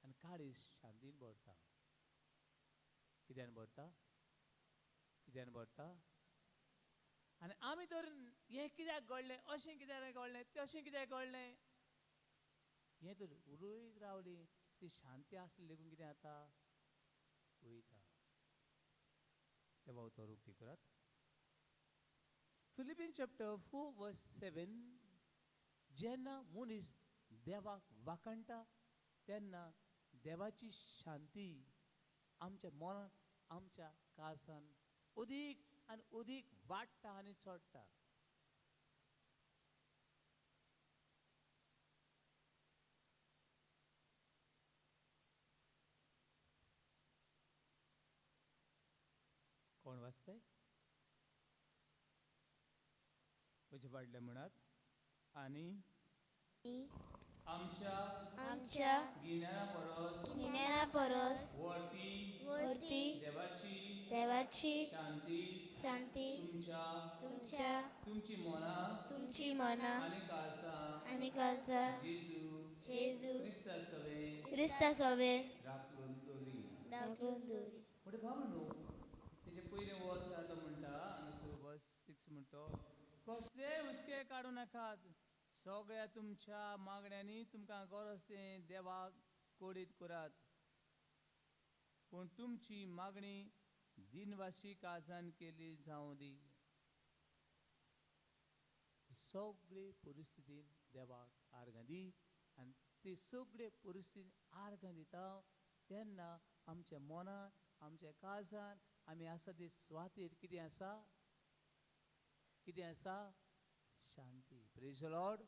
आनी काळीज शांतीन भरता. कित्यान भरता? आनी आमी तर हें कित्याक घडलें, अशें कित्याक घडलें, तशें कित्याक घडलें, हें तर उलयत रावलीं, ती शांती आसली लेगून कितें जाता, वयता. देवा उतर उक्ती करात. Philippians chapter 4 verse 7. जेन्ना मनीस देवाक वाखणटा तेन्ना देवाची शांती आमच्या मनात, आमच्या काळजान अदीक आनी अदीक वाडटा आनी चडटा. कोण वाचताय? कशें वाडलें म्हणत? आनी आमच्या गिन्याना परस वर्ती देवाची शांती तुमची मना आनी काळजां जेजू क्रिस्ता सवे राखून दवरी. म्हणजे बाबा न्हू, तेजे पयलें वर्स आतां म्हणटा, वर्स 6 म्हणटा, कसले हुस्के काडूं नाकात, सगळ्या तुमच्या मागण्यांनी तुमकां गरज तें देवाक कोडीत करात. पूण तुमची मागणी दिनवासी काळजान केली जावं दी. सगळे परिस्थितीन देवाक आर्गां दी, आनी ती सगळे परिस्थितीन आर्गां दिता तेन्ना आमच्या मनान, आमच्या काळजान आमी आसा ती स्वातीर कितें आसा? शांती. Praise the Lord.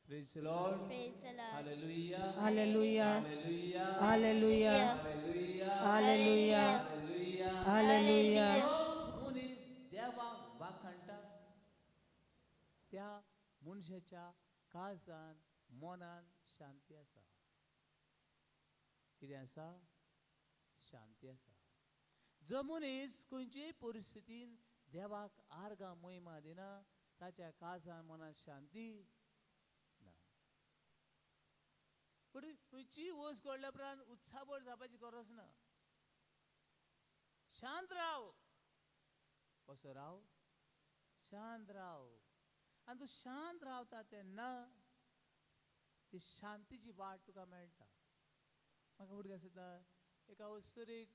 Praise the Lord. Praise the Lord. Hallelujah. Hallelujah. Hallelujah. Hallelujah. Hallelujah. Hallelujah. Hallelujah. Hallelujah. जो मनीस देवाक वाखणटा त्या मनशाच्या काळजान मनान शांती आसा. कितें आसा? शांती आसा. जो मनीस खंयचेय परिस्थितीन देवाक आर्गां महिमा दिना ताच्या काळजान मनान शांती ना. पण खंयचीय वस्त घडल्या उपरांत उत्साहभर जावपाची गरज ना. शांत राव. कसो राव? शांत राव. आनी तूं शांत रावता तेन्ना ती शांतीची वाट तुका मेळटा. म्हाका उडके आसता एका वस्तुरीक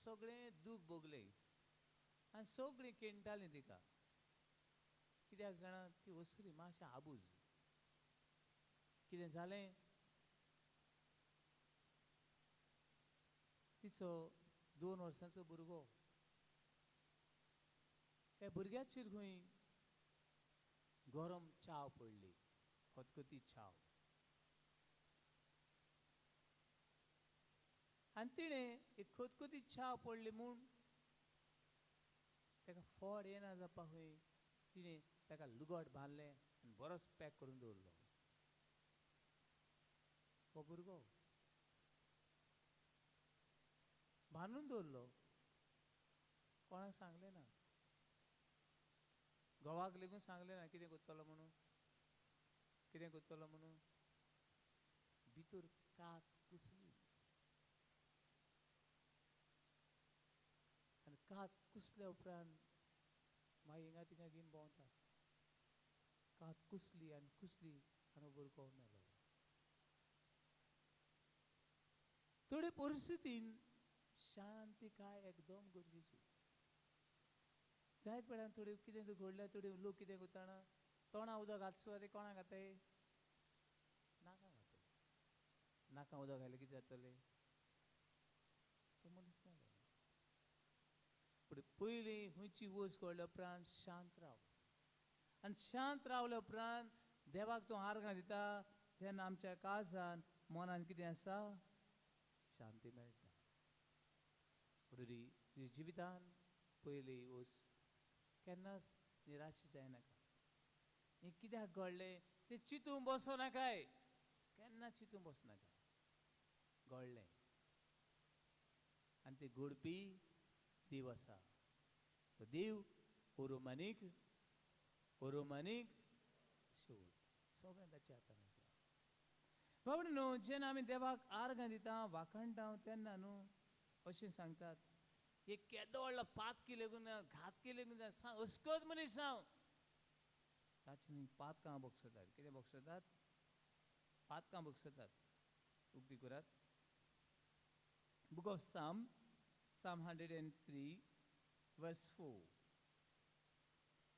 सगळें दूख भोगलें आनी सगळीं केणटालीं तिका. कित्याक जाणा ती वस्तुरी मातशें आबूज. कितें जालें? तिचो 2 वर्सांचो भुरगो त्या भुरग्याचेर खंय गरम चाव पडली, खतखती चाव. आनी तिणें एक खतखती चाव पडली म्हूण ताका फड येना जावपा खंय तिणें ताका लुगट बांदलें आनी बरोच पॅक करून दवरलो. हो भुरगो बांदून दवरलो. कोणाक सांगलें ना. घोवाक लेगून सांगलें ना कितें करतलो म्हणून. कितें करतलो म्हणून. भितर कात कुसली आनी कात कुसल्या उपरांत मागीर हिंगा तिंगा घेवन भोंवता. कात कुसली आनी हो भुरगो मेलो. थोडे परिस्थितीन शांती काय एकदम गरजेची. जायत वेळार थोडे कितें घडल्यार थोडे लोक कितें करता जाणा तोंडां उदक घालता ते कोणाक घाताय? नाका घाताय. नाका उदक घातलें कितें जातलें? तो मनीस मेलो. पूण पयलीं खंयची वस्त घडल्या उपरांत शांत राव. आनी शांत रावल्या उपरांत देवाक तूं आर्गां दिता तेन्ना आमच्या काळजान मनान कितें आसा? शांती मेळटा. तुज्या जिवितान पयली वस्त केन्नाच निराश जायनाका. हें कित्याक घडलें तें चिंतूंक बसनाकाय. केन्ना चिंतूंक बसनाका. घडलें आनी तें घडपी देव आसा. तो देव ओरोमानीक शेवट सगळें ताच्या हातान आसा. बाबडे न्हू जेन्ना आमी देवाक आर्गां दिता वाखणटा तेन्ना न्हू अशें सांगतात एक केदो व्हडलो पातकी लेगून घातकी लेगून अस्कोत मनीस जावं ताचे न्ही पातकां बोगसतात. कितें बोगसतात? पातकां बोगसतात. उक्ती करात. Book of Psalm 103 verse 4.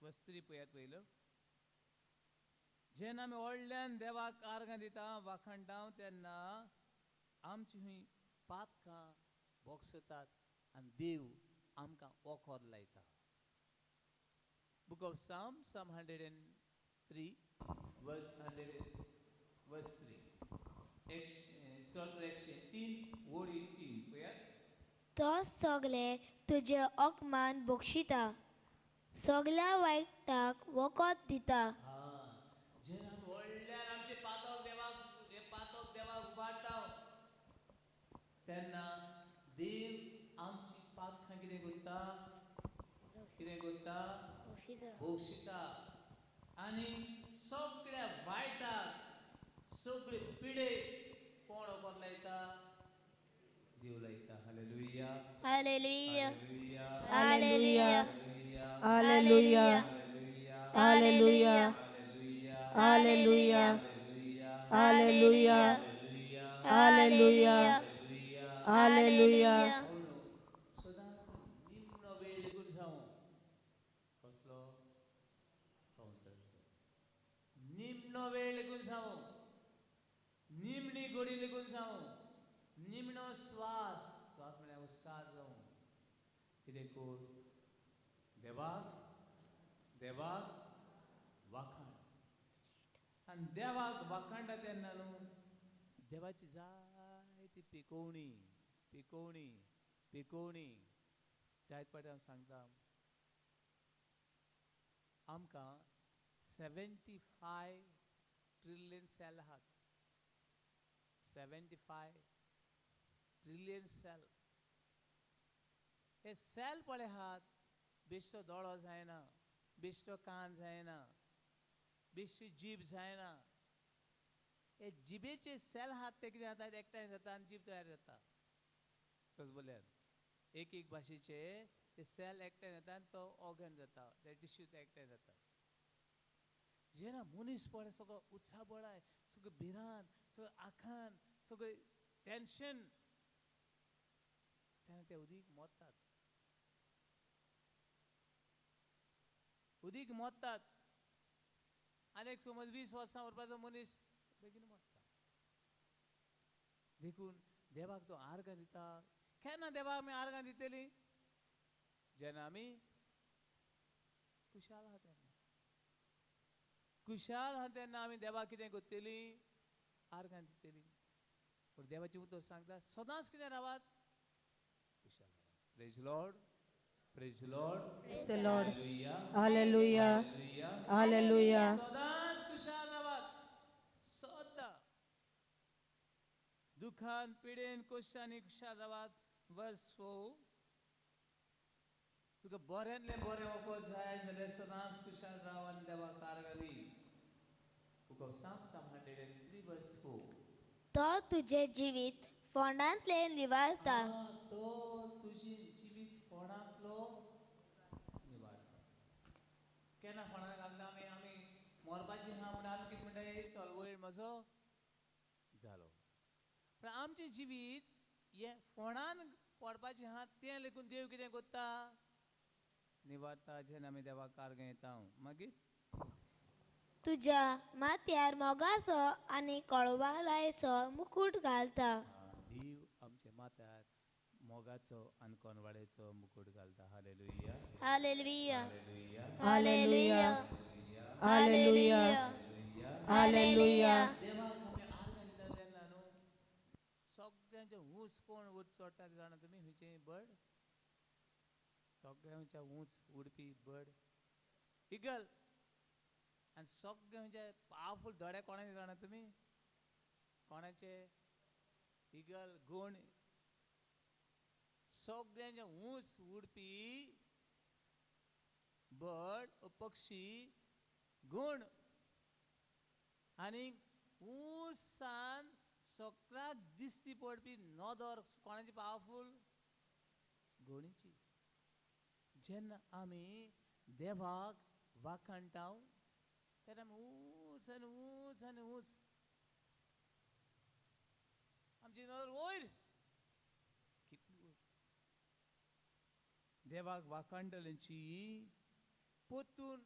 Verse 3 पळयात पयलो. जेन्ना आमी व्हडल्यान देवाक आर्गां दिता वाखणटा तेन्ना आमची खंय पातकां बोगसतात आनी देव आमकां वखद लायता. Book of Psalm 103 verse 3. स्तोत्र 103 ओळी 3 पळयात. तो सगळे तुजे ओकमान बक्षिता. सगळ्या वायटाक वखद दिता. जेन्ना आमी व्हडल्यान आमचे पातक देवाक उबारता तेन्ना देव आमची पातकां कितें करता? बोगशिता. आनी सगळ्या वायटाक सगळे पिडे कोण वखद लायता? देव लायता. हालेलुया. हालेलुया. Hallelujah. हालेलुया. Hallelujah. Hallelujah. Hallelujah. Hallelujah. Hallelujah. Hallelujah. सदांच निम्न वेळ लेगून जावं कसलो संवसाराचो निम्न वेळ लेगून जावं निमणी घडी लेगून जावं निमणो श्वास म्हळ्यार उस्कार जावं कितें कर देवाक वाखाण आणि देवाक वाखाणटा तेन्ना न्हू देवाची जायती पिकोवणी पिकोवणी पिकोवणी जायत पाटी हांव सांगता आमकां 75 ट्रिलियन सेल आहात 75 ट्रिलियन सेल हे सेल पळय आहात बेश्टो दोळो जायना बेश्टो कान जायना बेश्टी जीब जायना हे जिबेचे सेल आहात ते कितें जातात एकठांय जाता आनी जीब तयार जाता सोजबोल्यान एक एक भाशेचे ते सेल एकठांय जाता आनी तो ऑर्गन जाता ते टिश्यू ते एकठांय जाता जेन्ना मनीस पळय सगळो उत्साह बळाय सगळो भिरांत सगळो आखान सगळें टेन्शन तेन्ना ते उदीक मोडटात उदीक मोडटात आनी समज 20 वर्सां उरपाचो मनीस बेगीन मोडटा देखून देवाक तो आर्गां दिता केन्ना देवाक आमी आर्गां दितलीं जेन्ना आमी खुशाल आहा तेन्ना खुशाल आहा तेन्ना आमी देवाक कितें करतलीं आर्गां दितलीं पूण देवाची उतर सांगता सदांच कितें रावात खुशाल रावात praise Lord praise Lord Praise the Lord. Hallelujah Hallelujah. हालेलुया Hallelujah. सदांच खुशाल रावात सदां दुखान पिडेन कश्टांनी खुशाल रावात वर्स 4 तुका बऱ्यांतलें बरें वखद जाय जाल्यार सदांच खुशाल राव आनी देवाक आर्गां दी तुका Psalm 103 वर्स 4 तो तुझे जिवीत फोंडांतले निवारता तो तुजी जिवीत फोंडांतलो निवारता केन्ना फोंडांत घालता आमी आमी मरपाची आहा म्हणून आमी कितें म्हणटा चल वयर म्हजो जालो पण आमचें जिवीत हे फोंडान पडपाचें आहा तें लेकून देव कितें करता निवारता जेन्ना आमी देवाक आर्गां येता मागीर तुझ्या माथ्यार मोगाचो आनी कळवळायचो मुकुट घालता देव आमच्या माथ्यार मोगाचो आनी कोनवाळेचो मुकुट घालता hallelujah hallelujah hallelujah hallelujah hallelujah hallelujah देवाक आमी आर्गां दिता तेन्ना न्हू सगळ्यांचे ऊंच कोण वयर चडटा ते जाणा तुमी खंयचे बर्ड सगळ्यांच्या ऊंच उडपी बर्ड इगल आनी सगळ्यांचे पावरफूल धडे कोणाचे जाणा तुमी कोणाचे इगल गोण सगळ्यांचे ऊंच उडपी बर्ड पक्षी गुण आनी ऊंसान सगळ्याक दिसती पडपी नदर कोणाची पावरफूल गोणीची जेन्ना आमी देवाक वाखाणटा तेन्ना आमी ऊंच आनी ऊंच आनी ऊंच आमची नदर वयर कितली वयर देवाक वाखाणटल्यांची पोतून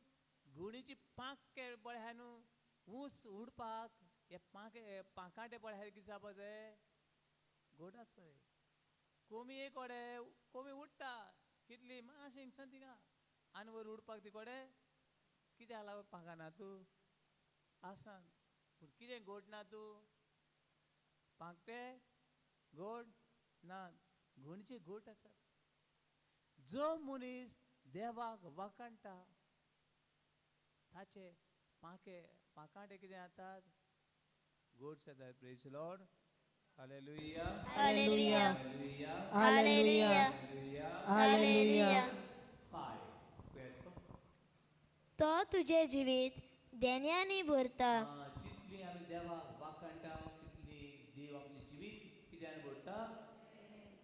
गुणीची पांख पळय आहा न्हू ऊंच उडपाक हे पांखाटे पळय आहा कितें जावपा जाय गोड आस पळय कोमी एक कोडे कोमी उडटा कितली मातशें हिंगसान थिंगा आनी वयर उडपाक ती कोडे कितें लागून पांखा ना तूं आसान पूण कितें गोड ना तूं पांखटे गोड ना घोणीचे गोड आसात जो मनीस देवाक वाखाणटा ताचे पांखाटे कितें जातात गोड जातात praise Lord hallelujah hallelujah Hallelujah. Hallelujah. तो तुझे जिवीत देण्यानी भरता जितली आमी देवाक वाखाणटा तितली देव आमचे जिवीत कित्यान भरता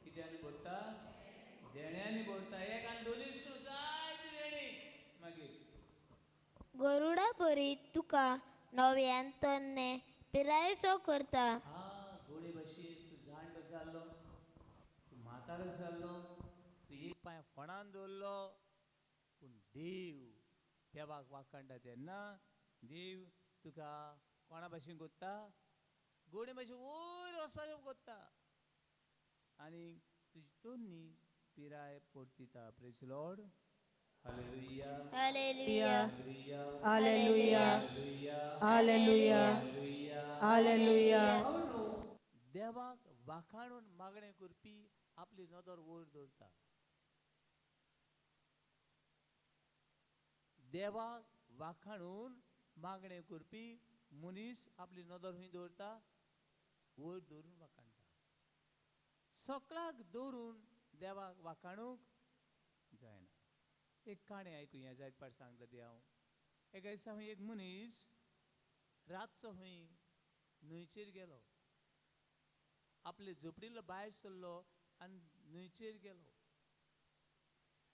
कित्यान भरता देण्यांनी भरता एक आनी दोनी जायती देणी मागीर गरुडा परी तुका नव्यान तन्ने पिरायेचो करता घोडे भाशेन तूं जाणटो जाल्लो तूं म्हातारो जाल्लो तूं एक पांय फोंडान दवरलो पूण देवाक वाखाणटा तेन्ना देव तुका कोणा भाशेन कोत्ता घोडे भाशेन वयर वचपाचें कोत्ता आनी तुजी तोन्नी पिराय परतिता praise Lord hallelujah hallelujah Hallelujah. Hallelujah hallelujah hallelujah देवाक वाखाणून मागणे करपी आपली नदर वयर दवरता. देवाक वाखाणून मागणे करपी मनीस आपली नदर हूंय दवरता, वयर दवरून वाखाणटा. सकलाक दवरून देवाक वाखाणूंक जायना. एक काणी आयकुया, जायत पाट सांगता ती हांव. एका दिसा हूंय एक मनीस रातचो हूंय न्हंयचेर गेलो. आपले झोपडीलो भायर सरलो आनी न्हंयचेर गेलो.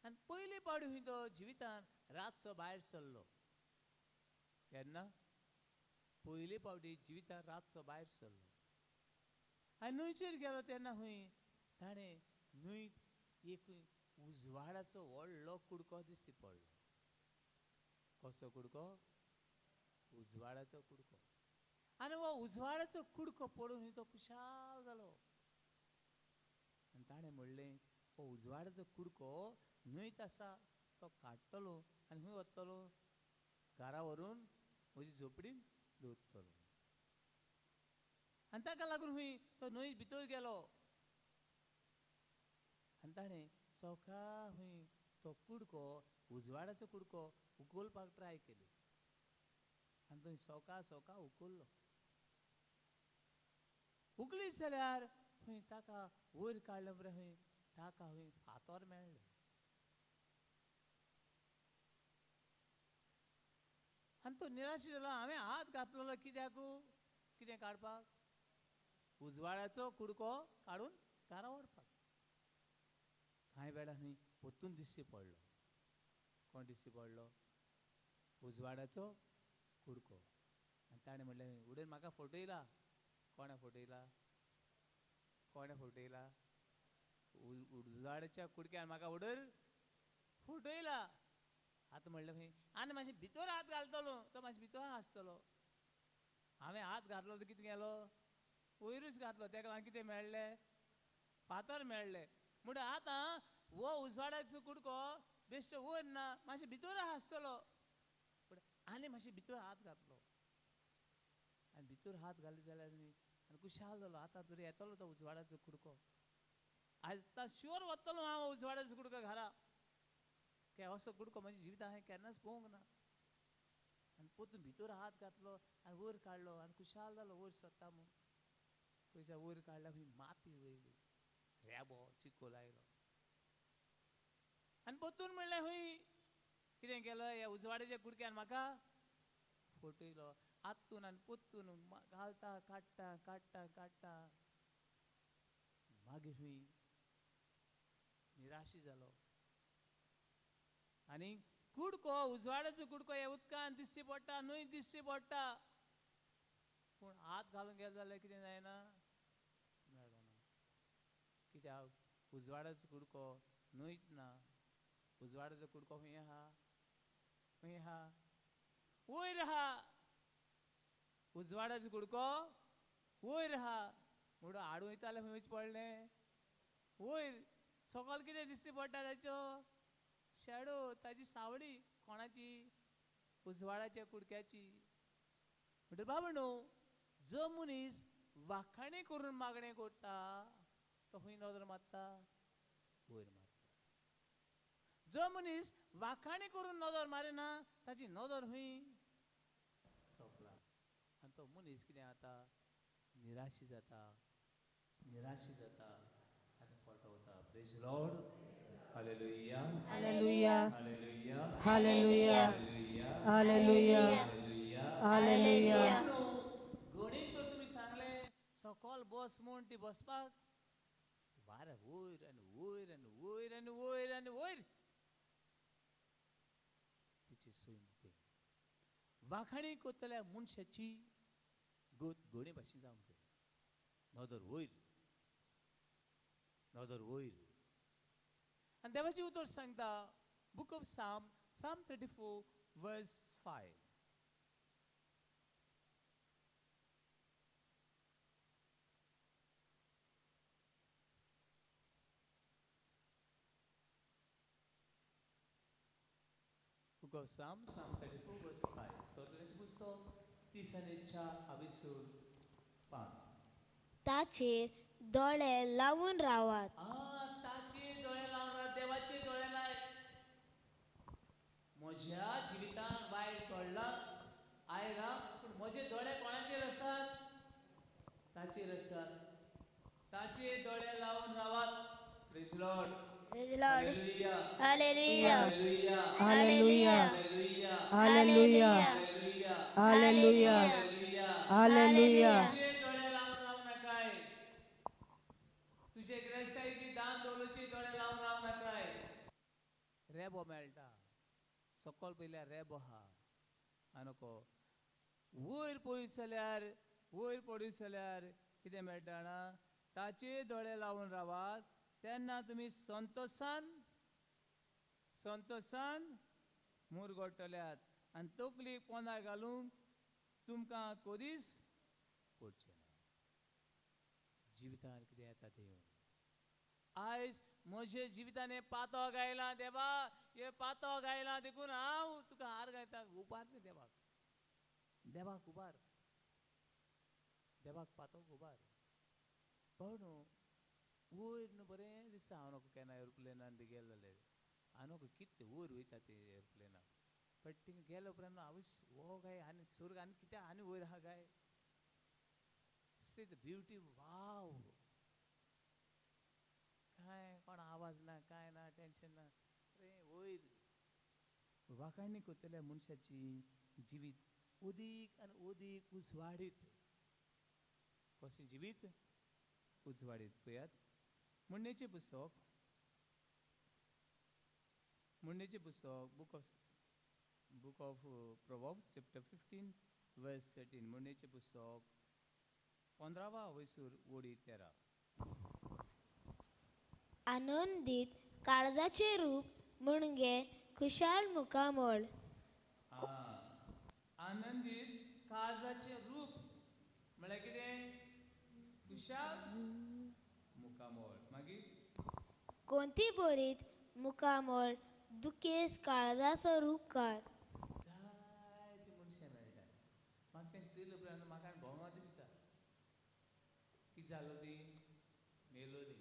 आनी पयले पावटी हूंय तो जिवितान रातचो भायर सरलो. केन्ना? पयले पावटी जिवितान रातचो भायर सरलो. आनी न्हंयचेर गेलो तेन्ना हूंय ताणें न्हंयत एक उजवाडाचो व्हडलो कुडको दिश्टी पडलो. कसो कुडको? उजवाडाचो कुडको. आनी हो उजवाडाचो कुडको पळोवन तो खुशाल जालो. आनी ताणें म्हणलें, हो उजवाडाचो कुडको न्हंयत आसा तो काडटलो आनी हूंय वतलो, घरा व्हरून म्हजी झोपडीन दवरतलो. आनी ताका लागून हूंय तो न्हंय भितर गेलो. आनी ताणें सोका हूंय तो कुडको, उजवाडाचो कुडको उखलपाक ट्राय केली. आनी थंय सोका सोका उखल्लो. उखलीच जाल्यार हूंय ताका वयर काडले उपरांत हूंय ताका हूंय फातर मेळ्ळे. आनी तो निराश जालो. हांवें हात घातलेलो कित्याक? कितें काडपाक? उजवाडाचो कुडको काडून घरा व्हरपाक. कांय वेळान हूंय परतून दिश्टी पडलो. कोण दिश्टी पडलो? उजवाडाचो कुडको. आनी ताणें म्हणलें, उडयन म्हाका फटयला. कोणा फटयला? कोणें फटयला? उजवाडाच्या कुडक्यान म्हाका उडयर फटयला. आतां म्हणलें हूंय आनी मातशें भितर हात घालतलो. तो मातशें भितर आसतलो. हांवें हात घातलो तो कितें केलो? वयरूच घातलो. तेका लागून कितें मेळ्ळें? फातर मेळ्ळें. म्हणून आतां हो उजवाडाचो कुडको बेश्टो वयर ना, मातशें भितर आसतलो. पूण आनी मातशें भितर हात घातलो. आनी भितर हात घाले जाल्यार आनी खुशाल जालो. आतां तरी येतलो तो उजवाडाचो कुडको. आतां शुअर वतलो हांव उजवाडाचो कुडको घरा. काय असो कुडको म्हज्या जिवितांत हांवें केन्नाच पळोवंक ना. आनी परतून भितर हात घातलो आनी वयर काडलो आनी खुशाल जालो वयर सरता म्हूण. पयसा वयर काडल्यार हूंय माती वयली, रेबो चिकोल आयलो. आनी परतून म्हणलें हूंय कितें केलो? ह्या उजवाडाच्या कुडक्यान म्हाका फटयलो. आत्तून आनी परतून घालता काडटा काडटा काडटा मागीर हूंय निराशी जालो. आनी कुडको, उजवाडाचो कुडको ह्या उदकान दिश्टी पडटा, न्हंय दिश्टी पडटा. पूण हात घालून गेलो जाल्यार कितें जायना? मेळना. कित्याक? उजवाडाचो कुडको न्हंयत ना. उजवाडाचो कुडको हूंय आहा, हूंय आहा, वयर आहा. उजवाडाचो कुडको वयर आहा. म्हणून हाडूं वयता जाल्यार खंयच पडलें? वयर. सकयल कितें दिश्टी पडटा ताचो? शेडो, ताची सावळी. कोणाची? उजवाडाच्या कुडक्याची. म्हणटकीर बाबणो, जो मनीस वाखाणी करून मागणें करता तो हूंय नदर मारता, वयर मारता. जो मनीस वाखाणी करून नदर मारिना ताची नदर हूंय सोंपला. आनी तो मनीस कितें जाता? निराशी जाता, निराशी जाता आनी फटवता. Praise the Lord. Hallelujah hallelujah hallelujah hallelujah hallelujah hallelujah. गणित तर तुमी सांगलें सकल बस म्हूण ती बसपाक वारें वयर आनी वयर आनी वयर आनी वयर आनी वयर. तिची सोय मुखेल. वाखाणी करतल्या मनशाची गत गणे भाशेन जावंक जाय. नदर वयर, नदर वयर. आनी देवाची उतर सांगता, book of Psalm 34 verse 5. Book of Psalm 34 verse 5. स्तोत्राचें पुस्तक तिसऱ्या अभिसूर 5. ताचेर दोळे लावून रावात. ताचे डोळे लावून राहा, देवाचे डोळे लाय. म्हज्या जिवितान वायट घडलां आयला, पूण म्हजे दोळे कोणाचेर आसात? ताचेर आसात. ताचे दोळे लावून रावात. Praise Lord. Praise the Lord. Hallelujah. Hallelujah. हालेलुया. Hallelujah. हालेलुया. Hallelujah. हालेलुया. Hallelujah. हालेलुया. Hallelujah. तुझे डोळे लावून रावू नकाय. तुझे ग्रेस्ताईची दान दौलतचे डोळे लावून रावू नकाय. रेबो मेळटा. सकल पयल्यार रेबो हा. आनको वयर पळयत जाल्यार कितें मेळटा जाणा, ताचे दोळे लावून रावात, तेन्ना तुमी संतोषान मुरगोडटल्यात आनी तकलीक पोंदा घालूंक तुमकां कधीच पडचें ना. जिवितान कितें येता तें आयज म्हजे जिवितान हें पातोळ गायलां देवा, हे पातोळ गायलां देखून हांव तुका हार घालता. उबार रे देवाक. देवाक उबार. देवाक पातोळ उबार. पण वयर न्हू बरें दिसता. हांव नको केन्ना एरोप्लेनान बी गेलो जाल्यार. हांव नको कितें वयर वयता ते एरोप्लेनाक. बट थिंगा गेलो उपरांत आवयस हो गाय आनी स्वर्ग आनी कितें आनी वयर आहा गाय. See the beauty. वाव. काय कोण आवाज ना, काय ना, टेन्शन ना. अरे वयर वाखाणणी करतल्या मनशाची जिवीत उदीक आनी उदीक उजवाडीत. कशें जिवीत उजवाडीत. पळयात म्हणणेचें पुस्तक बुक ऑफ प्रोवर्ब्स चॅप्टर 15 वर्स 13. म्हणणेचें पुस्तक 15वा अवयसूर वडी 13. आनंदीत काळजाचे रूप मुणगे खुशाल मुखामोळ. आनंदीत काळजाचे रूप म्हळ्यार कितें? खुशाल मुखामोळ. मागीर कोणती बोरीत मुखामोळ दुखेस काळजाचो रूपकार. जायते मनशां मेळटा. म्हाका तें चोयले उपरांत म्हाका भोंवो दिसता. कितें जालो ती? मेलोली.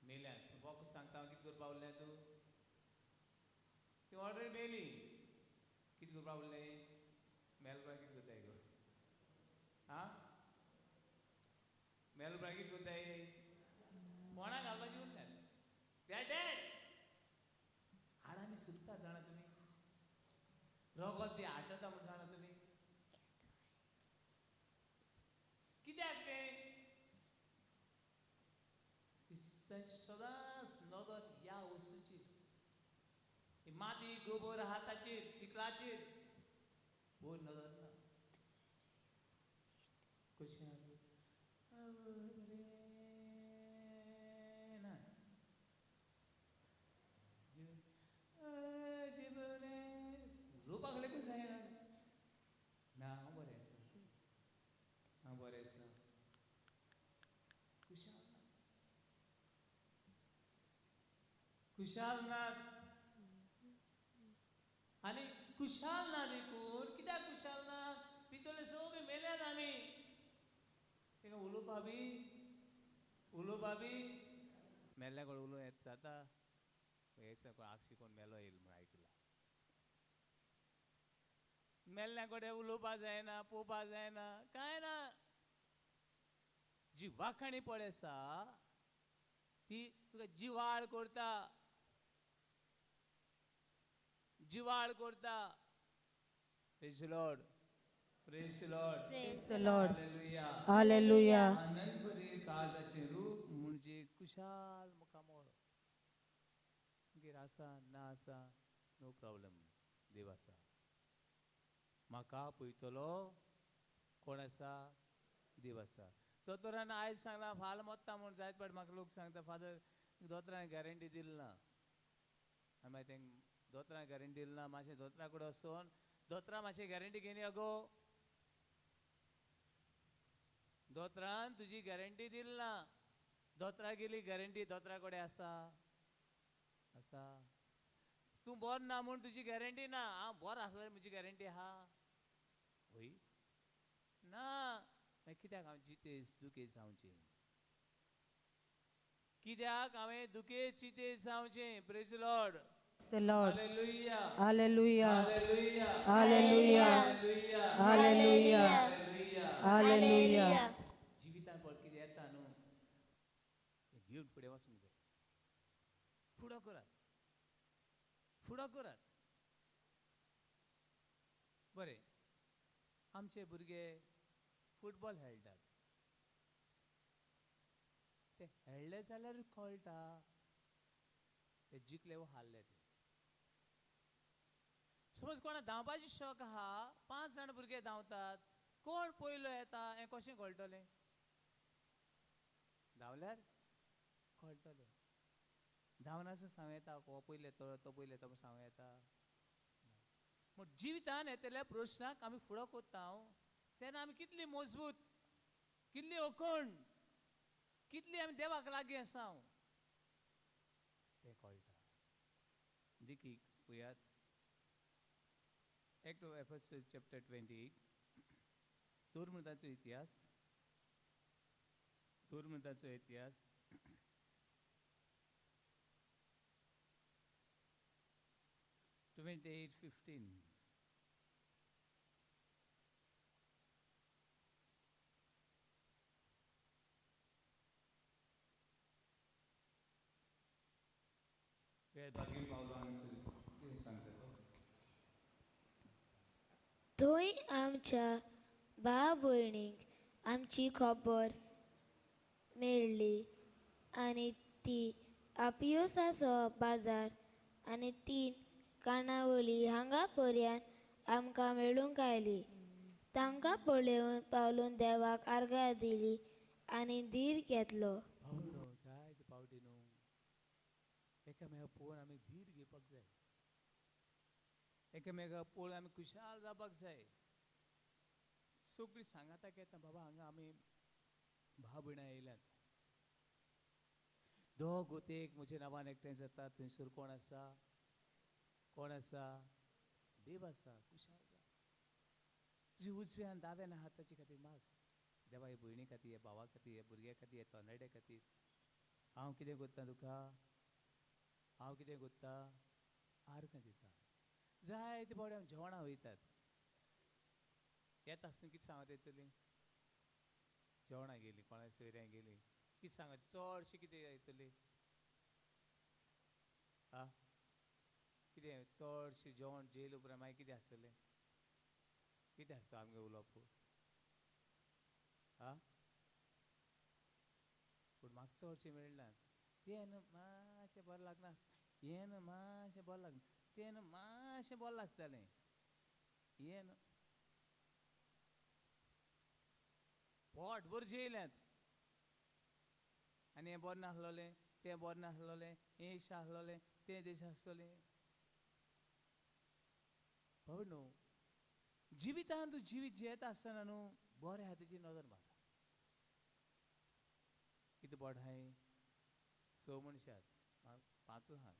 मेल्यात. वखद सांगता हांव कितें करपा उरलें तूं? ती ऑलरेडी मेली. कितें करपा उरलें? मेल उपरांत कितें करताय गो? मेल उपरांत कितें करताय? कोणाक घालपाची उरल्यात. They are dead. हाडांनी सुकता जाणा तुमी. रगत बी आटता म्हूण जाणा तुमी. कित्याक तें? तांची सदांच नदर ह्या वस्तूचेर. ही माती गोबर आहा ताचेर, चिखलाचेर वयर नदर ना. कशें आहा बरें ना. रोवपाक लेकून जायना. ना हांव बरें आसा. हांव बरें आसा. खुशाल ना. खुशाल नात. आनी खुशाल ना देखून कित्याक खुशाल ना? भितरले सगळे मेल्यात आमी. तेका उलोवपा बी मेल्ल्या कोण उलोवं येत जाता. आगशी कोण मेलो येयलो म्हूण आयकलां. मेल्ल्या कडेन उलोवपा जायना, पळोवपा जायना, कांय ना. जी वाखाणी पळय आसा ती तुका जिवाळ करता. जिवाळ करता. Praise the Lord. Praise the Lord. Praise the Lord. Hallelujah. Hallelujah. आनंद भरे काळजाचे रूप म्हणजे खुशाल मुखामोळ. मागीर आसा ना आसा नो प्रॉब्लेम. देव आसा. म्हाका पळयतलो कोण आसा? देव आसा. दोतोरान आयज सांगला फाल्यां मोत्ता म्हूण जायत पाट म्हाका लोक सांगता फादर दोतोरान गॅरंटी दिली ना. आनी मागीर तेंक दोतोरान गॅरंटी दिली ना. मातशें दोतोरा कडेन वचून दोतोरा मातशें गॅरंटी घेवन यो गो. दोतोरान तुजी गॅरंटी दिली ना. दोतोरा गेली गॅरंटी दोतोरा कडेन आसा. आसा. तूं बरो ना म्हूण तुजी गॅरंटी ना. हांव बरो आसल्यार म्हजी गॅरंटी आहा. होई ना मागीर कित्याक हांव चितेस दुखेस जावचें कित्याक हांवें दुखेस चितेस जावचें praise the Lord The Lord. Hallelujah Hallelujah. हालेलुया Hallelujah. हालेलुया Hallelujah. Hallelujah. जिवितान पळ कितें येता न्हू तें घेवन फुडें वचूंक जाय फुडो करात बरें आमचे भुरगे फुटबॉल खेळटात ते खेळले जाल्यार कळटा ते जिखले वा हारले ते समज कोणा धांवपाची शॉक आहा 5 जाण भुरगे धांवतात कोण पयलो येता हें कशें कळटलें धांवल्यार कळटलें धांवनासतना सांगूं येता हो पयले तो पयले तो सांगूं येता पूण जिवितान येतल्या प्रश्नाक आमी फुडो कोत्ता तेन्ना आमी कितली मजबूत कितली अखंड कितली आमी देवाक लागीं आसा तें कळटा देखीक पळयात Act of Ephesians chapter 20 दोरमुदाचो इतिहास 28:15 बागीर पावलो हांगासर कितें सांगता तो थंय आमच्या भाव भयणींक आमची खबर मेळ्ळी आनी ती आपियोसाचो बाजार आनी 3 काणावळी हांगा पर्यंत आमकां मेळूंक आयली तांकां पळोवन पावलून देवाक आर्गां दिली आनी धीर घेतलो जायते पावटी न्हू एकामेकाक पळोवन आमी धीर घेवपाक जाय एकामेकाक पळोवन आमी खुशाल जावपाक जाय सगळीं सांगाताक येता बाबा हांगा आमी भाव भयणां येयल्यात दोग गोतेक म्हज्या नांवान एकठांय जाता थंयसर कोण आसा देव आसा खुशाल जा तुजी उजव्यान दाव्यान आहात ताचे खातीर माग देवा हे भयणी खातीर हे भावा खातीर हे भुरग्या खातीर हे तरणाट्या खातीर हांव कितें करता तुका हांव कितें करता आर्गां दिता जायते फावटी हांव जेवणां वयतात येता आसतना कितें सांगत येतलीं जेवणां गेलीं कोणा सोयऱ्यां गेलीं कितें सांगत चडशें कितें येतलीं आ कितें चडशें जेवण जेल उपरांत मागीर कितें आसतलें कितें आसता आमगे उलोवप आ पूण म्हाका चडशें मेळना तें न्हू मातशें बरें लागना हें न्हू मातशें बरें लागना तें न्हू मातशें बरें लागतालें हें न्हू पोट भर जेयल्यात आनी हें बरें नासलोलें तें बरें नासलोलें हें इश्ट आसलोलें तें देश आसलोलें पळय न्हू जिवितान तूं जिवीत जियेता आसतना न्हू बरें आहा तेजी नदर मार कितें बोड हाय 6 मनशां 5 आहा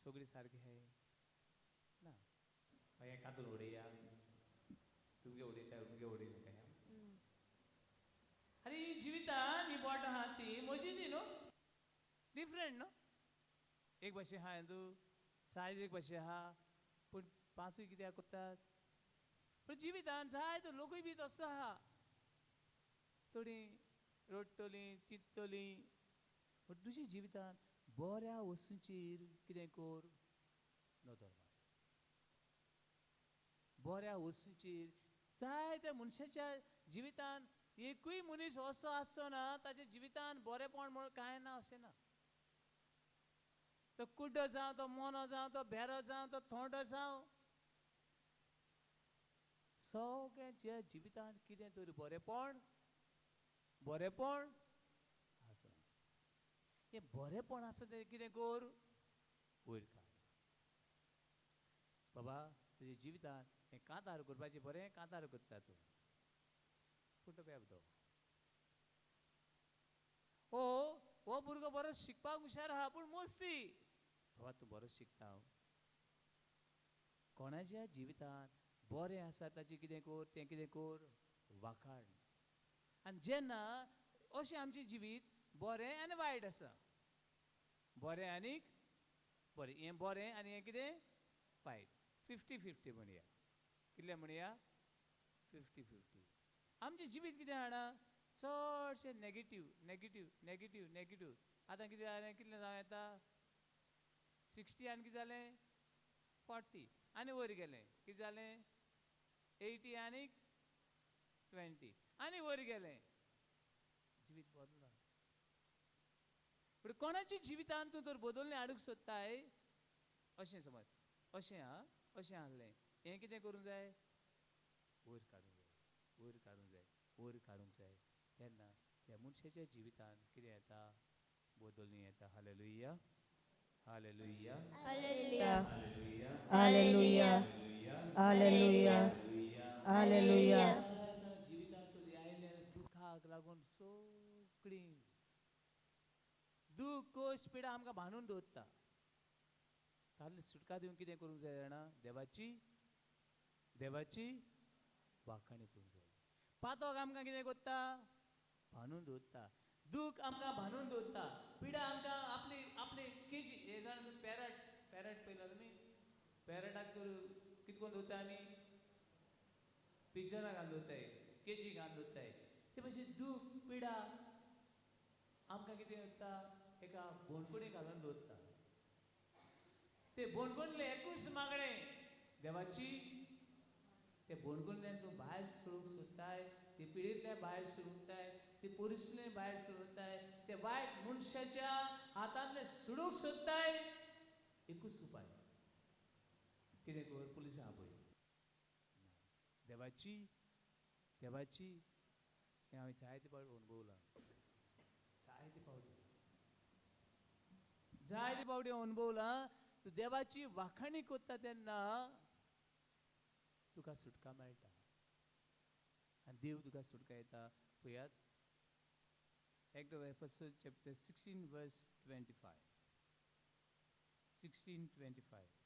सगळीं सारकीं हाय ना मागीर एकादून उडया तुमगे उडयता तुमगे उडयता काय अरे जिवितान ही बोट आहा ती म्हजी न्ही न्हू डिफरंट न्हू एक भाशे आहा तूं सायज एक भाशे आहा पूण 5 कित्याक कोत्तात पूण जिवितान जायतो लोकूय बी तसो आहा थोडीं रडटलीं चिंततलीं पूण तुज्या जिवितान बऱ्या वस्तूंचेर कितें कर नदर मार बऱ्या वस्तूंचेर जायत्या मनशाच्या जिवितान एकूय मनीस असो आसचो ना ताच्या जिवितान बरेंपण म्हण कांय ना अशें ना तो कुड्डो जावं तो मोनो जावं तो भेरो जावं तो थोंडो जावं सगळ्यांच्या जिवितान कितें तरी बरेंपण आसा हें बरेंपण आसा तें कितें कर वयर काड बाबा तुज्या जिवितान हें कांतार करपाचें बरें कांतार करता तूं पूण तो बेबदो हो भुरगो बरो शिकपाक हुशार आहा पूण मस्ती बाबा तूं बरो शिकता कोणाच्या जिवितान बरें आसा ताची कितें कोर तें कितें कोर वाखाण. आनी जेन्ना अशें आमचें जिवीत बरें आनी वायट आसा, बरें आनीक बरें, हें बरें आनी हें कितें वायट, 50-50 म्हणया. कितलें म्हणया 50-50. आमचें जिवीत कितें हाडा चडशें नेगेटीव नेगेटीव नेगेटीव नेगेटीव. आतां कितें जालें, कितलें जावं येता 60 आनी कितें जालें 40 आनी वयर गेलें, कितें जालें 80 आनीक 20 आनी वयर गेलें. जिवीत बदला. पण कोणाच्या जिवितांत तूं तर बदलणे हाडूंक सोदताय अशें समज, अशें अशें आहलें, हें कितें करूंक जाय, वयर काडूंक जाय, वयर काडूंक जाय, वयर काडूंक जाय. तेन्ना त्या मनशाच्या जिवितांत कितें येता, बदलणी येता. Hallelujah, hallelujah, Hallelujah. Hallelujah, hallelujah, hallelujah. जिवितांत आयिल्ल्या दुखाक लागून सगळीं दूख कोश पिडा आमकां बांदून दवरता. तातूंतली सुटका दिवंक कितें करूंक जाय जाणा, देवाची वाखाणी करूंक जाय. पातोक आमकां कितें करता, बांदून दवरता. दूख आमकां बांदून दवरता. पिडा आमकां आपली आपली केजी. हे जाण पॅरट पळयला तुमी, पॅरटाक तर कितें करून दवरता आमी, पिजनाक घालून दवरताय, केजी घालून दवरताय. ते भशेन दूख पिडा आमकां कितें करता, एका बोंडकुडीक घालून दवरता. ते बोंडकुंडले एकूच मागणें देवाची. ते बोंडकुंडल्यान तूं भायर सरूंक सोदताय, ते पिडींतल्यान भायर सरूंकताय, ते परिस्थितींतल्यान भायर सरूंकताय, ते वायट मनशाच्या हातांतले सोडूंक सोदताय, एकूच उपाय, कितें कर, पुलिसां आपय. देवाची देवाची हें हांवें जायते फावट अनुभवलां. जायते फावटी अनुभवलां. तूं देवाची वाखाणी करता तेन्ना तुका सुटका मेळटा आनी देव तुका सुटका येता. पळयात, Act of Apostles chapter 16 verse 25. 16:25.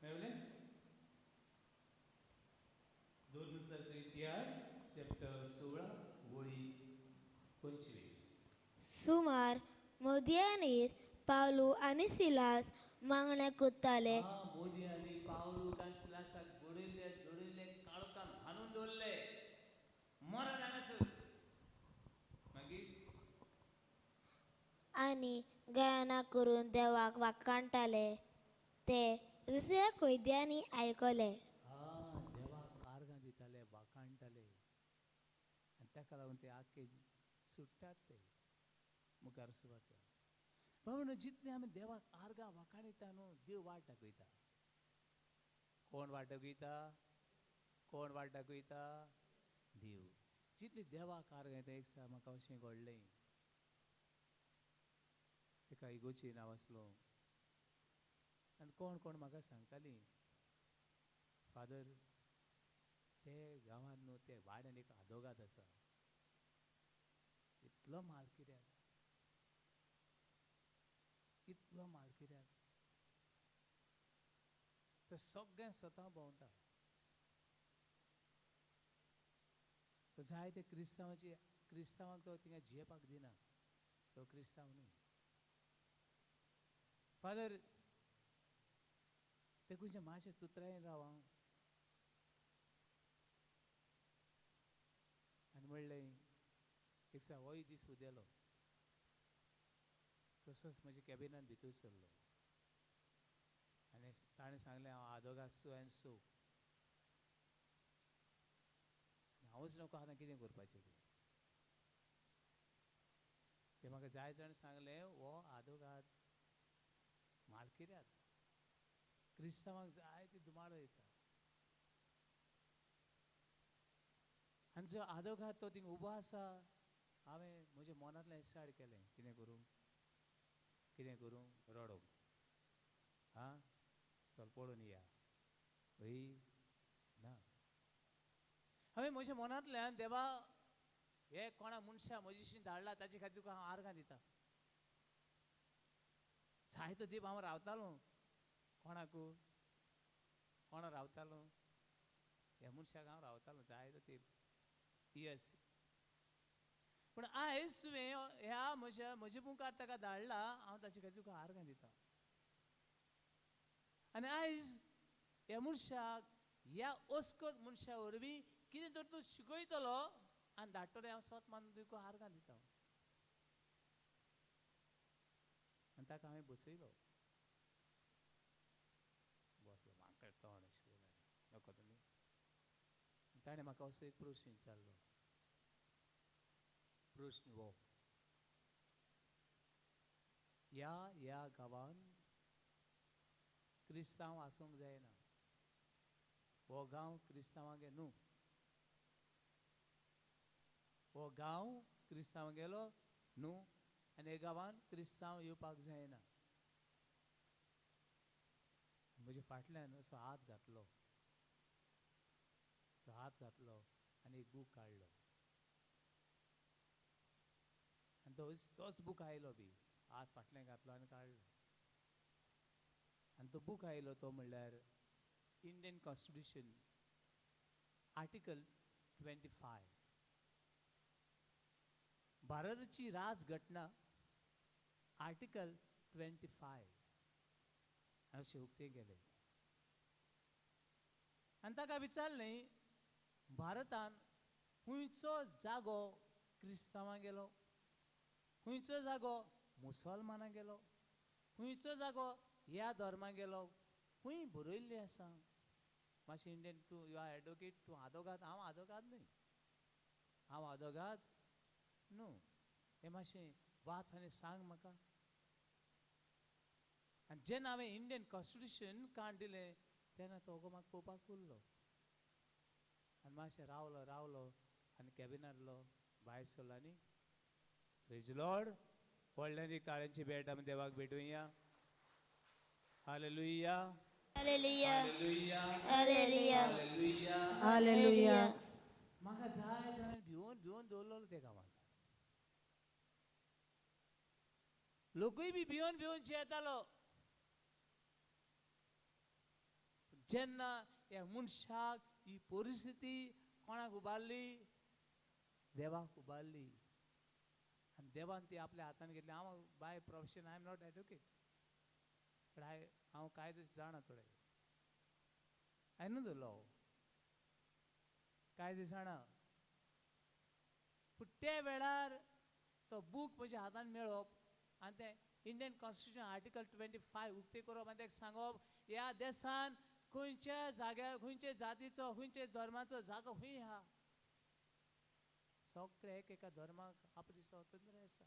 मेवलें? दोन मिनटांचो इतिहास, चॅप्टर 16 वळी 25. सुमार मोदयांनीर पावलू आनी सिलास मागणे कोत्ताले. मोदी आनी पावलू आनी सिलासाक जोडिल्ले काळोखान बांदून दवरले, मरण हांगासर. मागीर आनी गायना करून देवाक वाखाणटाले. ते दुसऱ्या कैद्यांनी आयकले. देवाक आर्गां दिताले, वाखाणटाले, आनी ताका लागून ते आख्खे सुट्टात. ते मुखार वचा. म्हणून जितले आमी देवाक आर्गां वाखाणिता न्हू, देव वाट दाखयता. कोण वाट दाखयता? कोण वाट दाखयता? देव. जितली देवाक आर्गां येता. एक दिसा म्हाका अशें घडलें. एका इगोची नांव आसलो आनी कोण कोण म्हाका सांगतालीं, फादर, ते गांवांत न्हू, ते वाड्यान एक आदोगाद आसा, इतलो मालकिऱ्याक, इतलो मालकिऱ्याक, तो सगळ्या स्वता भोंवता. तो जाय ते क्रिस्तांवांक तो थिंगा झेपाक दिना. तो क्रिस्तांव न्हू. फादर, ते खंयच्या मातशें चुत्रायेन राव हांव. आनी म्हणलें, एक दिसा होय दीस उदेलो. तसोच म्हज्या कॅबिनान भितर सरलो आनी ताणें सांगलें, हांव आदोगाद सो एंड सो. हांवूच नको आतां कितें करपाचें तें. ते म्हाका जाय जाण सांगलें, हो आदोगाद मालकिऱ्याक, क्रिस्तांवांक जाय ती दुमाळो येता. आनी जो आदोगाद तो थिंगा उबो आसा, हांवें म्हज्या मनांतल्यान स्टार्ट केलें कितें करूंक, कितें करूं रडोंक हां चल पळोवन या हय ना हांवें म्हज्या मनांतल्यान देवा हे कोणा मनशा म्हजेशी धाडला ताचे खातीर तुका हांव आर्गां दिता जायतो दीप हांव रावतालो कोणाकू कोणा रावतालो ह्या मनशाक हांव रावतालो जायतो दीप यस पूण आयज तुवें ह्या म्हजे मुखार ताका धाडला हांव ताचे खातीर तुका आर्गां दिता आनी आयज ह्या मनशाक ह्या अस्कोत मनशा वरवीं कितें तर तूं शिकयतलो आनी धाडटलो हांव स्वत मान तुका आर्गां दिता आनी ताका हांवें बसयलो बसलो म्हाका तोंड अशें नको तुमी ताणें म्हाका असो एक प्रश्न विचारलो प्रश्न हो ह्या गांवान क्रिस्तांव आसूंक जायना हो गांव क्रिस्तांवांगे न्हू हो गांव क्रिस्तांवांगेलो न्हू आनी हे गांवान क्रिस्तांव येवपाक जायना म्हजे फाटल्यान असो हात घातलो आनी एक बूक काडलो आनी तोच बूक आयलो बी हात फाटल्यान घातलो आनी काडलो आनी तो बूक आयलो तो म्हणल्यार इंडियन कॉन्स्टिट्यूशन आर्टिकल 25 भारताची राजघटना आर्टिकल 25 अशें उक्ते गेले आनी ताका विचारलें भारतान खंयचो जागो क्रिस्तांवां गेलो खंयचो जागो मुसलमानां गेलो खंयचो जागो ह्या धर्माक गेलो खंय बरयल्लें आसा मातशें इंडियन तूं यू आर एडवोकेट तूं आदोगाद हांव आदोगाद न्हू हें मातशें वाच आनी सांग म्हाका आनी जेन्ना हांवें इंडियन कॉन्स्टिट्यूशन काण दिलें तेन्ना तो म्हाका पळोवपाक उरलो आनी मातशें रावलो आनी कॅबिनारलो भायर सरलो आनी प्रेज लॉर्ड व्हडल्यान एक ताळ्यांची भेट आमी देवाक भेटुया हालेलुया Hallelujah. हालेलुया Hallelujah. हालेलुया हालेलुया म्हाका जाय जाणांनी भिवून दवरलेलो त्या गांवांत लोकूय बी भिवून येतालो जेन्ना ह्या मनशाक ही परिस्थिती कोणाक उबारली देवाक उबारली आनी देवान ती आपल्या हातान घेतली हांव by profession I am not advocate पण हांव कायदो जाणा थोडे आय नो द लॉ कायदे जाणा पूण त्या वेळार तो बूक म्हज्या हातान मेळप आनी तें इंडियन कॉन्स्टिट्यूशन आर्टिकल 25 उक्ते करप आनी ताका सांगप ह्या देशान खंयच्या जाग्यार खंयच्या जातीचो खंयच्या धर्माचो जागो खंय आहा सगळे एका धर्माक आपली स्वातंत्र्य आसा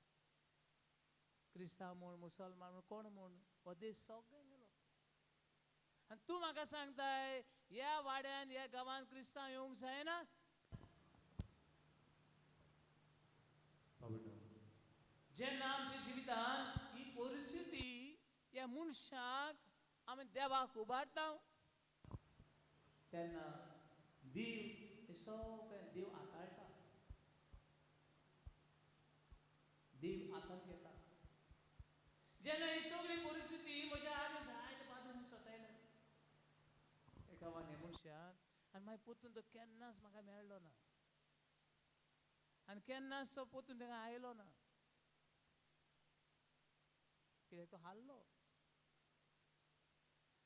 क्रिस्तांव म्हूण मुसलमान म्हूण कोण म्हूण हो देश सगळे गेलो आनी तूं म्हाका सांगताय ह्या वाड्यान ह्या गांवान क्रिस्तांव येवंक जायना जेन्ना आमच्या जिवितान ही परिस्थिती ह्या मनशाक आमी देवाक उबारता तेन्ना देव हे सगळे देव हाताळटा देव हातान घेता जेन्ना ही सगळी परिस्थिती म्हज्या आदी जायते बाजून सतायले एका वान हे मनशान आनी मागीर पोतून तो केन्नाच म्हाका मेळ्ळो ना आनी केन्नाच तो पोतून ताका आयलो ना कित्याक तो हारलो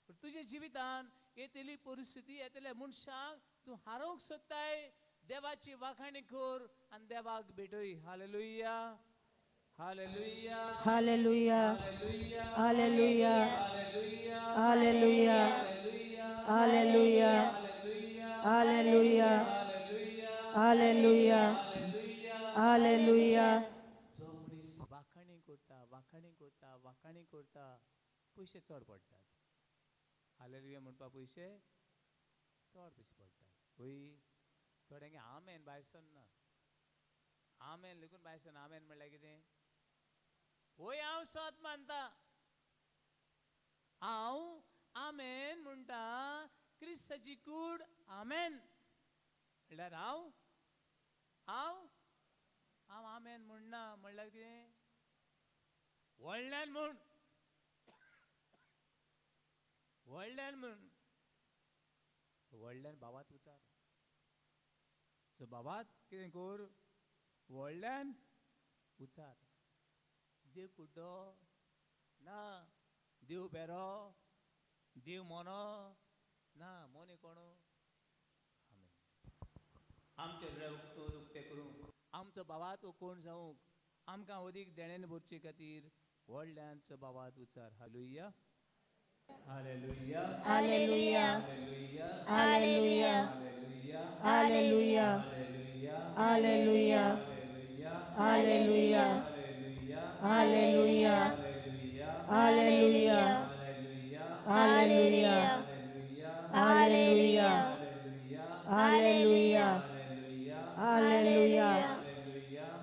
पूण तुज्या जिवितान येतली परिस्थिती येतल्या मनशाक तूं हारोवंक सोदताय देवाची वाखाणी कर आनी देवाक भेटय hallelujah hallelujah hallelujah hallelujah hallelujah hallelujah hallelujah hallelujah hallelujah hallelujah जो मनीस वाखाणी करता पयशे चड पडटात हालेलुया म्हणपा पयशे चड पयशे पडटात हय थोड्यांगे आमेन भायर सरना आमेन लेगून भायर सरना आमेन म्हणल्यार कितें होय हांव सत मानता. हांव आमेन म्हणटा क्रिस्ताची कूड आमेन म्हणल्यार हांव हांव हांव आमेन म्हणना म्हणल्यार कितें व्हडल्यान म्हण व्हडल्यान म्हण व्हडल्यान बाबात विचार सो बाबात कितें कर व्हडल्यान उचार देव कुड्डो ना देव बेरो देव मोनो ना मोने कोणो आमेन. आमचे उक्ते करूंक आमचो बाबात कोण जावंक आमकां अदीक देणेन भरचे खातीर व्हडल्यांचो बाबात उचार. Hallelujah hallelujah hallelujah hallelujah hallelujah hallelujah hallelujah hallelujah hallelujah hallelujah hallelujah hallelujah hallelujah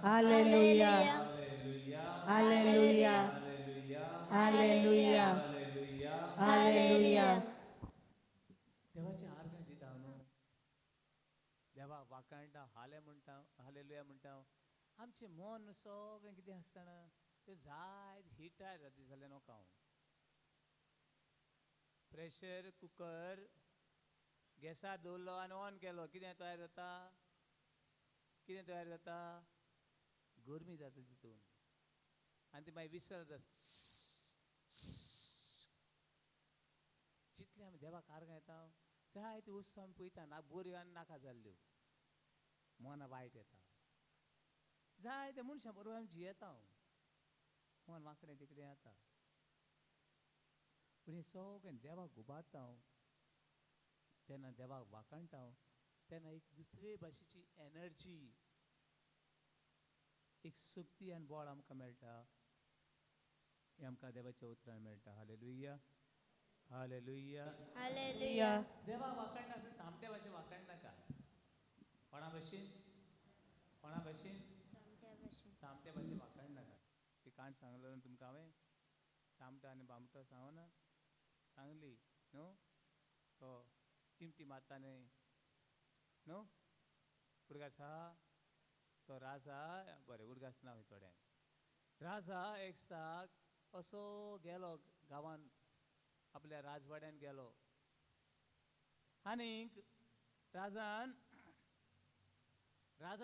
hallelujah hallelujah hallelujah hallelujah. देवाची आर्गां दिता न्हू देवाक वाखाणटा हाले म्हणटा हालेलुया म्हणटा आमचें मन सगळें कितें आसतना तें जाय हिटार जाता जाल्यार नका हांव प्रेशर कुकर गॅसार दवरलो आनी ऑन केलो कितें तयार जाता कितें तयार जाता गरमी जाता तितून आनी ती मागीर विसर जाता जितले आमी देवाक आर्गां येता जाय ती वस्तू आमी पळयता ना बऱ्यो आनी नाका जाल्ल्यो मना वायट येता जाय त्या मनशां बरोबर आमी जियेता मन वांकडें तिकडें जाता पूण हें सगळें देवाक उबारता तेन्ना देवाक वाखाणटा तेन्ना एक दुसरे भाशेची एनर्जी एक शक्ती आनी बळ आमकां मेळटा हें आमकां देवाच्या उतरान मेळटा. Hallelujah hallelujah hallelujah. देवाक वाखाणटा असं चामट्या भाशेन वाखाणनाका कोणा भाशेन चामट्या भाशेन वाखाणनाका. ती काण सांगलो न्हू तुमकां हांवें चामटो आनी बामटो सांगून सांगली न्हू तो चिमटी मारता न्हय न्हू उडगास आहा तो राज आहा बरें उडगास ना थोड्यांक राजा एक दिसाक असो गेलो गांवांत आपल्या राजवाड्यान गेलो आनीक राजा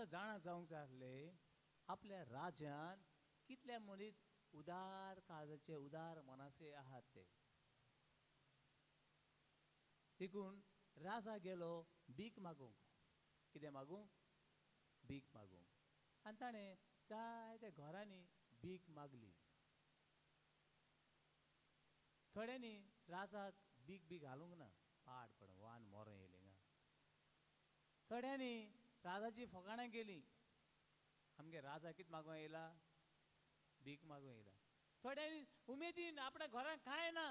जाणा जावंक जाय आसलें आपल्या राज्यान कितले मनीस उदार काळजाचे उदार मनाचे आहात ते देखून राजा गेलो भीक मागूंक कितें मागूंक भीक मागूंक आनी ताणें जायत्या घरांनी भीक मागली. थोड्यांनी राजाक भीक बी घालूंक ना पाड पडून वान मोरो येयलें गा. थोड्यांनी राजाची फकाणां गेली आमगे राजा कितें मागूं येयला भीक मागूं येयला. थोड्यांनी उमेदीन आपल्या घरांत कांय ना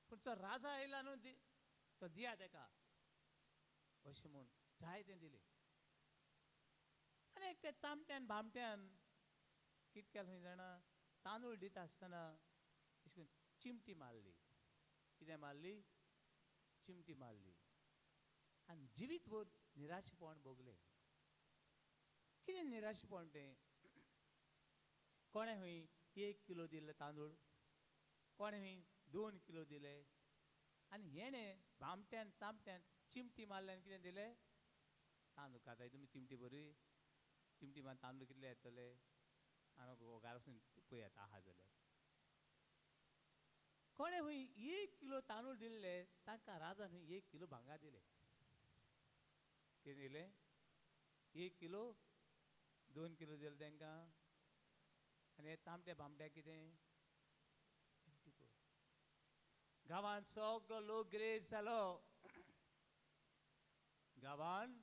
पूण चो राजा येयला न्हू चो दिया तेका अशें म्हूण जाय तें दिलें. आनी एकट्या चामट्यान भामट्यान कितें केलें खंय जाणा तांदूळ दिता आसतना अशें करून चिमटी मारली. कितें मारली चिमटी मारली आनी जिवीतभर निराशेपण भोगलें. कितें निराशेपण तें कोणें खंय 1 किलो दिले तांदूळ कोणें खंय 2 किलो दिले आनी हेणें भामट्यान चामट्यान चिमटी मारल्यान कितें दिलें तांदूळ खाताय तुमी चिमटी बरी चिमटी मारून तांदूळ कितले येतले आनी घरा वचून पळयात आहा जाल्यार. कोणें खंय 1 किलो तांदूळ दिल्ले तांकां राजान 1 किलो भांगर दिलें. कितें दिलें 1 किलो 2 किलो दिले तांकां आनी हे चामटे भामट्याक कितें चिमटी पळय. गांवांत सगळो लोक गिरेस्त जालो गांवांत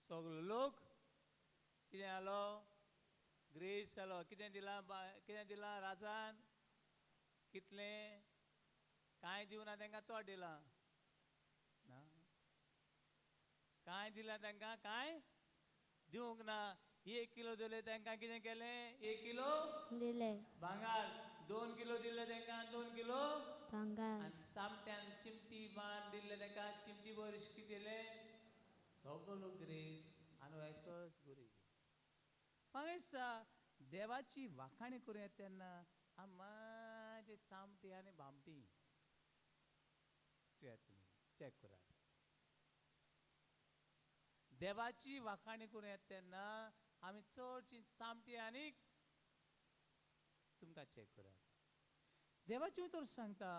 सगळो लोक कितें जालो गिरेस्त जालो. कितें दिलां राजान कितलें कांय दिवना तांकां चड दिलां ना कांय दिलां तांकां कांय दिवंक ना. 1 किलो दिले तांकां कितें केलें 1 किलो दिले भांगर 2 किलो दिले तांकां 2 किलो भांगर आनी चामट्यान चिमटी मान दिले तांकां चिमटी भर कितें दिले सगळो लोक ग्रेस आनी एकच गुरी मागीर देवाची वाखाणी करूं येता तेन्ना माझे चामटी आनी भामटी चॅक करात देवाची वाखाणी करूं येता तेन्ना आमी चडशी चामटी आनी तुमकां चॅक करात देवाची उतर सांगता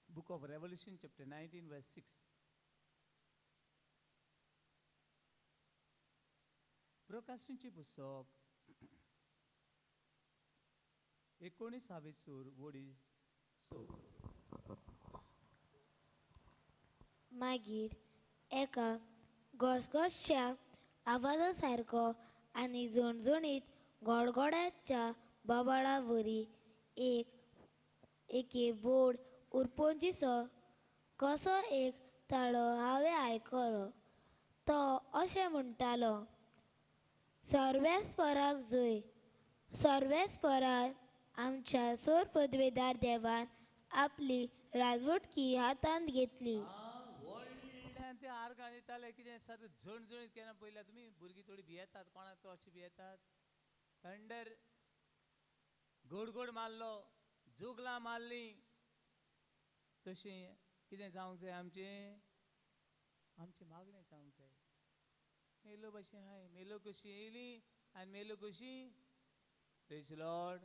बुक ऑफ रेवल्यूशन चॅप्टर 19 वर्स 6 प्रकाशनाचे पुस्तक 19 सूर वडी 6 मागीर एका घसघसच्या आवाजा सारको आनी झणझणीत गडगड्याच्या बाबाळा वरी एके बोड उरपोंचीचो कसो एक ताळो हांवें आयकलो तो अशें म्हणटालो सर्वेस्पराक जय सर्वेस्परान आमच्या सोर पदवेदार देवान आपली राजवटकी हातांत घेतली व्हडल्यान ते आर्गां दिताले कितें सर झणझणीत केन्ना पयल्या तुमी भुरगीं थोडी भियेतात कोणाचो अशें भियेतात थंडर गोड मारलो जोगलां मारली तशें कितें जावंक जाय आमचें मागणें जावंक जाय मेलो भशेन हाय मेलो कशी येयली आनी मेलो कशी praise the Lord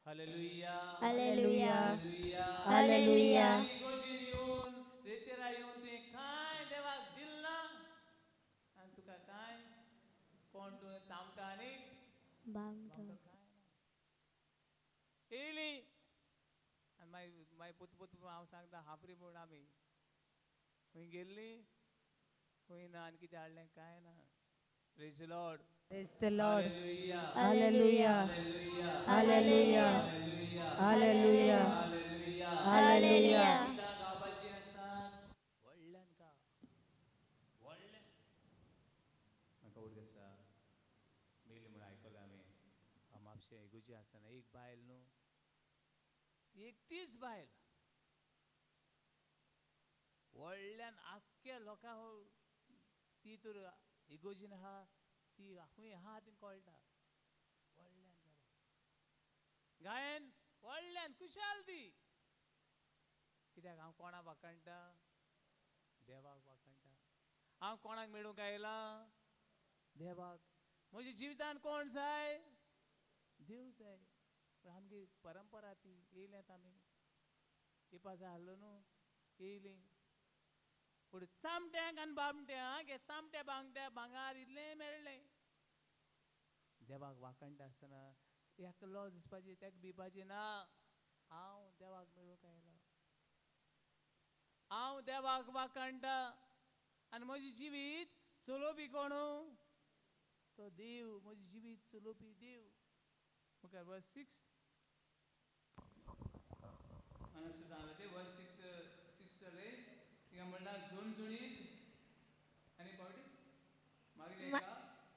hallelujah hallelujah hallelujah hallelujah कशी येवन रेतेरा येवन तुवें कांय देवाक दिल ना आनी तुका कांय कोण तूं चामटा आनी बामटो कांय ना येयली आनी मागीर पोत हांव सांगता हांबरी म्हूण आमी खंय गेल्ली खंय ना आनी कितें हाडलें कांय ना praise the Lord Praise the Lord. Hallelujah Hallelujah. हालेलुया Hallelujah. Hallelujah. हालेलुया हालेलुया कित्याक गावपाची आसात व्हडल्यान गाव व्हडल्यान म्हाका उठ दिसता मेली म्हूण आयकलें आमी म्हापशें इगोजी आसतना एक बायल न्हू एकटीच बायल व्हडल्यान आख्ख्या लोकांक ती तर इगोजीन आहा ती खंय आहा ती कळटा व्हडल्यान गायन व्हडल्यान कुशाल ती कित्याक हांव कोणाक वाखाणटा देवाक वाखाणटा हांव कोणाक मेळूंक आयला देवाक म्हज्या जिवितान कोण जाय देव जाय पण आमगे परंपरा ती येयल्यात आमी येवपा जाय आहलो न्हू येयली पूण चामट्यांक आनी बामट्यांक हे चामट्या बांगट्या भांगार इतलें मेळ्ळें देवाक वाखाणटा आसतना एकलो दिसपाचें तेका भिवपाचें ना हांव देवाक मेळूंक आयला हांव देवाक वाखाणटा आनी म्हजें जिवीत चलोवपी कोण तो देव म्हजें जिवीत चलोवपी देव मुखार वर्स 6 आनी अशें सांगलें तें वर्स 6 जालें तिका म्हणल्यार झणझणीत आनी पावटी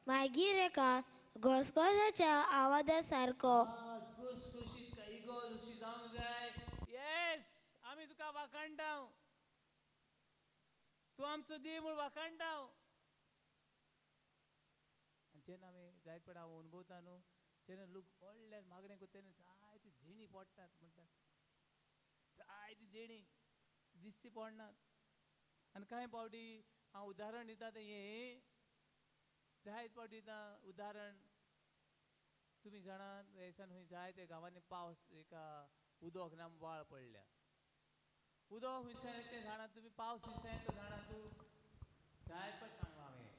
मागीर एका घसघसाच्या आवाजा सारको घसघशीत काय इगोज अशी जावंक जाय येस आमी तुका वाखाणटा तूं आमचो देव म्हूण वाखाणटा आनी जेन्ना आमी जायत पड हांव अनुभवता न्हू जेन्ना लोक व्हडल्यान मागणें करता तेन्ना जायती देणी पडटात म्हणटात जायती देणी दिसची पडनात आनी कांय पावटी हांव उदाहरण दिता तें हें जायत पावटी दिता उदाहरण तुमी जाणात हेसान खंय जायते गांवांनी पावस एका उदक ना वाळ पडल्या उदक खंयसान येता तें जाणा तुमी पावस खंयसान येता जाणा तूं जायत पाट सांगलो हांवें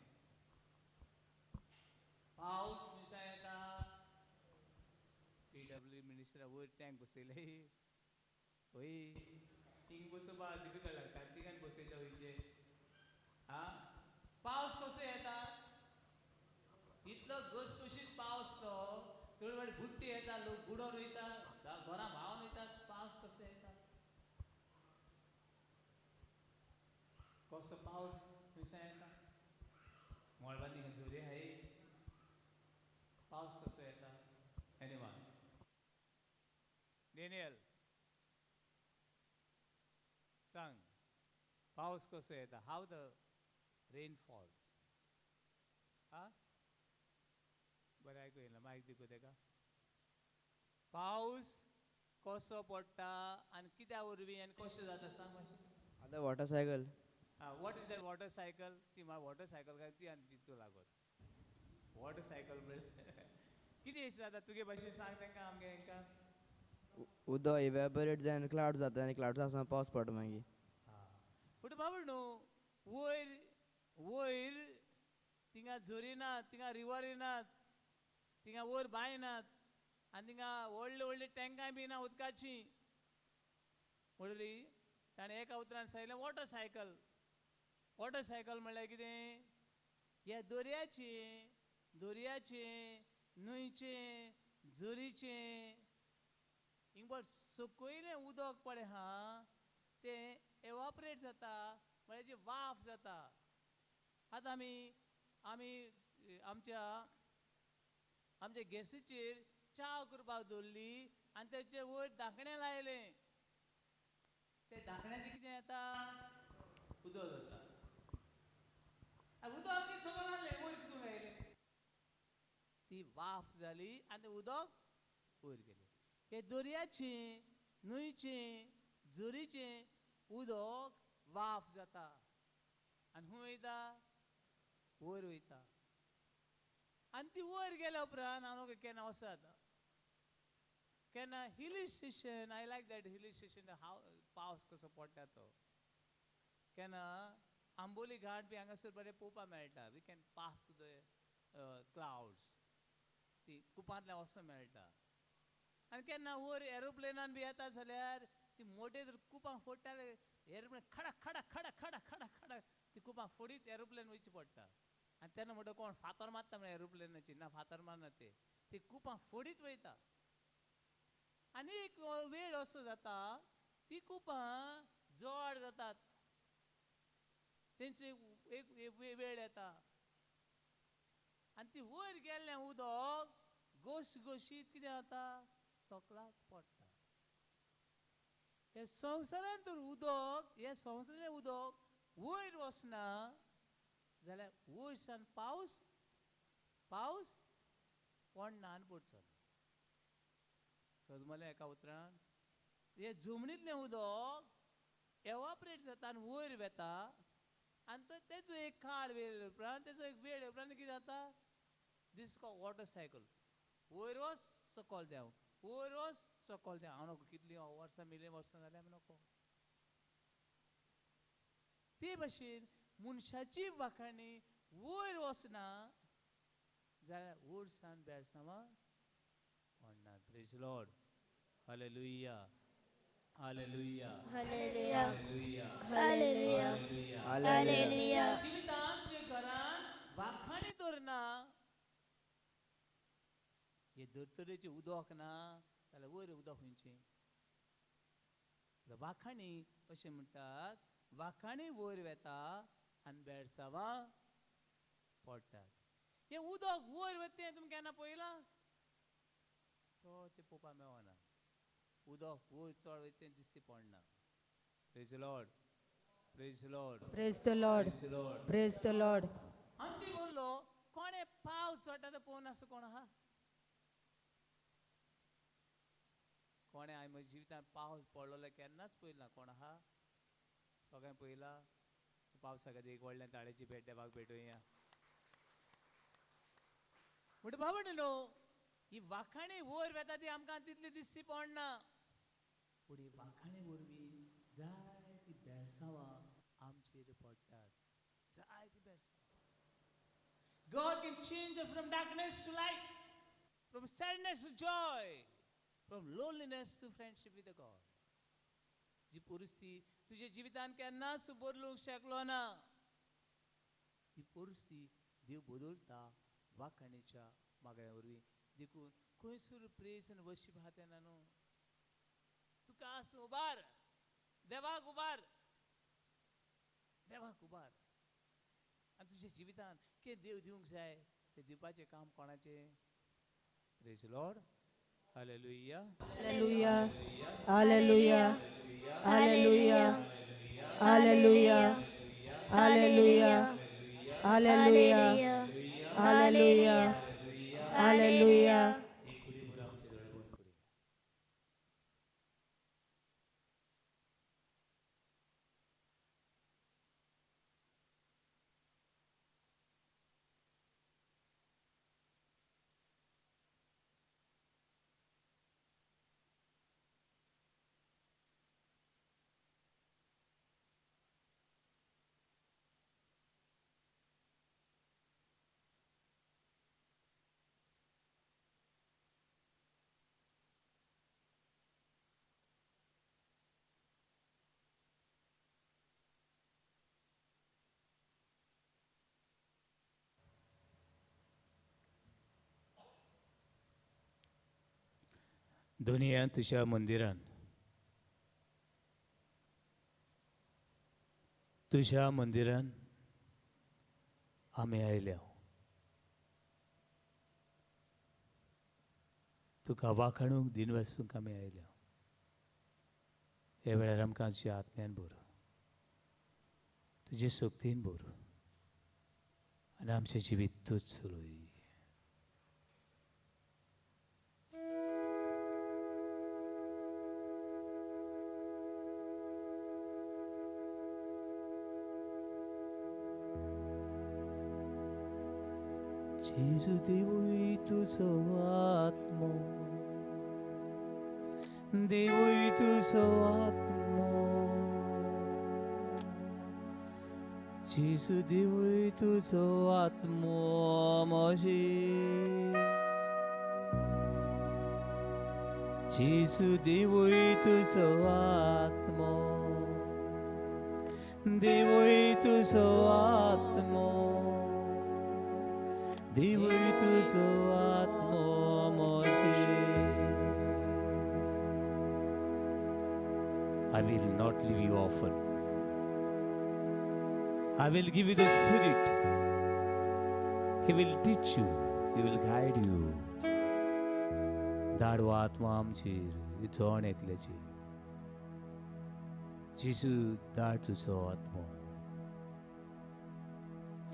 पावस खंयसान येता PW मिनिस्टरा वयर टँक बसयले हय हिंग बसोवपा डिफिकल्ट लागता तिगान बसयता वयचे हा पावस कसो येता इतलो घसघशीत पावस तो थोडी वाटी बुट्टी येता लोक बुडोन वयता घरां व्हांवन वयतात पावस कसो येता कसो पावस खंयसान येता मळबांनी जोरी हाय पावस कसो येता? एनीवन? डेनियल सांग, पावस कसो येता? हाव द रेन फॉल? हा, बरें आयकूं येयला, मायक दिकू तेका. पावस कसो पडटा आनी कित्या वरवीं आनी कशें जाता सांग मातशें. आता water cycle. What is that water cycle? ती वॉटर सायकल काय ती आनी चिंतू लागत. वॉटर सायकल म्हणजे कितें अशें जाता तुगे भाशेन सांग तांकां आमगे हांकां. उदक इवॅपोरेट जावन क्लाउड जाता आनी क्लाउड आसा पावस पडटा मागीर. पूण बाबा न्हू, वयर वयर थिंगा झरी नात, थिंगा रिवर नात, थिंगा वयर बांय नात, आनी थिंगा व्हडले व्हडले टँकाय बी ना उदकाची. म्हणटरी ताणें एका उतरान सांगलें वॉटर सायकल. वॉटर सायकल म्हणल्यार कितें? ह्या दर्याचें, न्हंयचें, झरीचें हिंग सकयलें उदक पळय हा तें एवॉपरेट जाता, म्हळ्यार जी वाफ जाता. आतां आमी आमच्या गॅसीचेर च्या करपाक दवरली आनी तेचे वयर धांकणें लायलें. ते धांकण्याचें कितें येता? उदक जाता. उदक आमगे सकयल आहलें वयर तितून घायलें. ती वाफ जाली आनी तें उदक वयर गेलें. हे दर्याचें, न्हंयचें, झरीचें उदक वाफ जाता आनी खंय वयता? वयर वयता. आनी ती वयर गेल्या उपरांत हांव नोकरी केन्ना वचत केन्ना hill station. I like that hill station. हांव पावस कसो पडटा तो. केन्ना आंबोली घाट बी हांगासर बरें पळोवपाक मेळटा. We can pass to the clouds. ती कुपांतल्यान वचूंक मेळटा. आनी केन्ना वयर एरोप्लेनान बी येता जाल्यार ती मोटे जर कुपां फोडटाले, एरोप्लेन खडक खडक खडक खडक खडक खडक ती कुपां फोडीत एरोप्लेन वयची पडटा. आनी तेन्ना म्हणटा कोण फातर मारता म्हळ्यार एरोप्लेनाची. ना, फातर मारना ते कुपां फोडीत वयता. आनी एक वेळ असो जाता ती कुपां जड जातात. तेंची एक वेळ येता आनी ती वयर गेल्लें उदक घोशीत कितें जाता? सकलाक पडटा. हे संवसारांत तर उदक, हे संवसारांतलें उदक वयर वचना जाल्यार वयरच्यान पावस पडना आनी पडचो ना. सदमलें एका उतरान हे जमनींतलें उदक एवॉपरेट जाता आनी वयर वेता. आनी तेचो एक काळ वेळ उपरांत, तेचो एक वेळ उपरांत कितें जाता? दीस कॉल्ड वॉटर सायकल. वयर वच सकयल देंव, वयर वच सकयल देंव. हांव नको कितलीं वर्सां मिलियन वर्सां जाल्यार नको. ते भाशेन मनशाची वाखाणी वयर वचना जाल्यार वयरसान बेळसांवां पडनात. Praise the Lord. Hallelujah, hallelujah, hallelujah, hallelujah, hallelujah, hallelujah. जिवितांत तुज्या घरान वाखाणी तर ना, हे धर्तरेचें उदक ना जाल्यार वयर उदक खंयचें? वाखाणी अशें म्हणटात, वाखाणी वयर वेता आनी बेळसांवां पडटात. हे उदक वयर वता तें तुमी केन्ना पळयलां? चडशें पळोवपाक मेळना. उदक वयर चड वयता तें दिसती पडना. Praise the Lord, praise the Lord, praise the Lord, praise the Lord. आमची बोललो कोणे पावस चडटा तो पळोवन असो कोण आहा? कोणे हांवें म्हज्या जिवितांत पावस पडलेलो केन्नाच पळयला कोण आहा? सगळें पळयला. पावसा खातीर एक व्हडलें ताळेची भेट देवाक भेटोवया. म्हणटा बाबा न्हू, ही वाखाणी वयर वेता ती आमकां तितली दिसची पडना. पूण ही वाखाणी वरवीं जायतीं बेळसांवां आमचेर पडटात. जायतीं बेळसांवां. God can change us from darkness to light, from sadness to joy, from loneliness to friendship with God. जी परिस्थिती तुझ्या जिवितांत केन्नाच बदलूंक शकलो ना, ती परिस्थिती देव बदलता वाखाणीच्या मागण्या वरवीं. देखून खंयसर प्रेज आनी वर्शीप आहा तेन्ना न्हू, तुका आसूं उबार, देवाक उबार, देवाक उबार. आनी तुज्या जिवितांत कितें देव दिवंक जाय तें दिवपाचें काम कोणाचें? Praise the Lord. Hallelujah. Hallelujah. Hallelujah. Hallelujah. Hallelujah. Hallelujah. Hallelujah. Hallelujah. Hallelujah. दुनिया तुझ्या मंदिरान आम्ही आयल्या तुका वाखाणूक दिनवासूंक आमी आयल्या हे वेळार आमकां तुज्या आत्म्यान भर तुजे शक्तीन भर आनी आमचें जिवीत तूच चलय Jesu Devui tuzo atmo Devui tuzo atmo Jesu Devui tuzo atmo moji Jesu Devui tuzo atmo Devui tuzo atmo Devui tuzo atmo moji I will not leave you orphan. I will give you the Spirit. He will teach you. He will guide you. धाडवा आत्मा आमचेर इथोन एकल्याची जेसू धाड तुजो आत्मो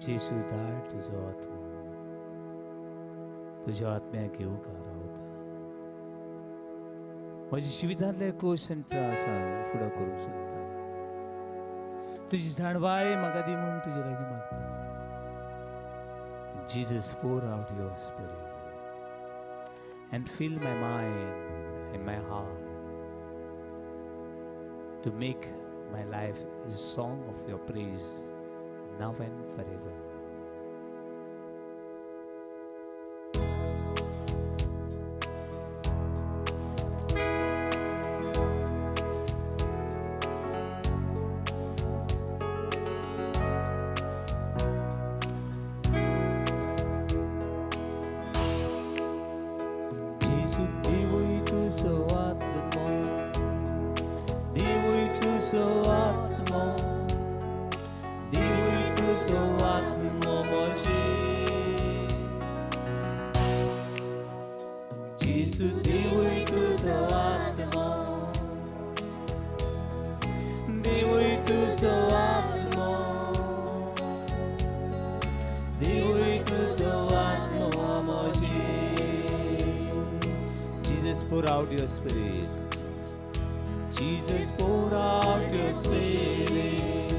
जेसू धाड तुजो आत्मो तुज्या आत्म्याक येवकार रावता म्हज्या जिवितांतले कोश आनी त्रास हांव फुडें करूंक सोदता तुजी जाणवाय म्हाका दी म्हूण तुजे लागीं मागता Jesus, pour out your spirit and fill my mind and my heart to make my life a song of your praise now and forever. Jesus, pour out your spirit. Jesus, pour out your spirit.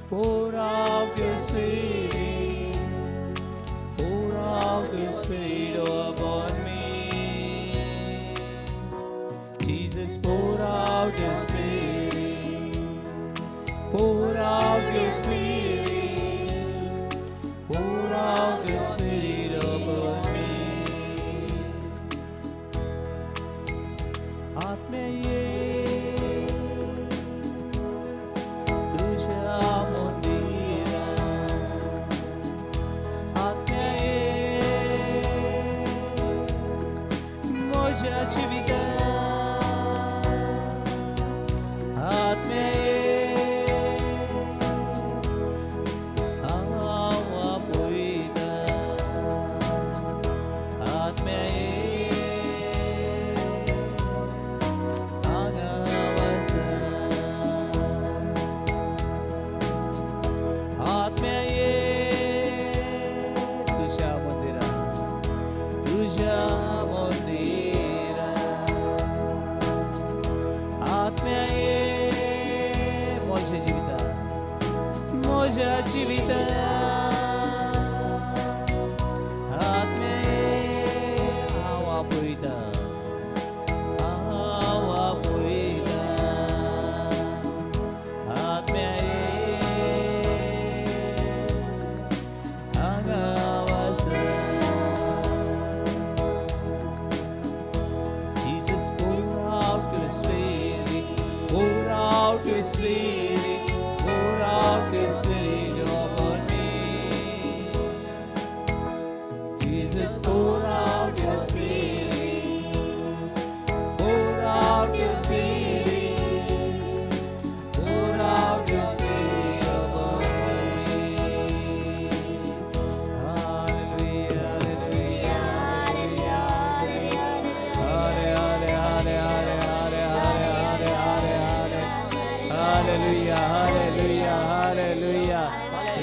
Pour out your spirit. Pour out your spirit upon me. Jesus, pour out your spirit. Pour out your spirit. Pour out your spirit upon me. आत्मे ये तुझ्या मंदिरा आत्मे ये म्हज्या जिवितांत आत्मे ये हांव आपयता आत्मे ये जीवित आत्मे आवा पुईता आत्मे आगावासा Jesus pour out your spirit, pour out your spirit, pour out your spirit upon me. Jesus, pour out your spirit, pour out your spirit, pour out your spirit upon me. Hallelujah, hallelujah, hallelujah, hallelujah, hallelujah.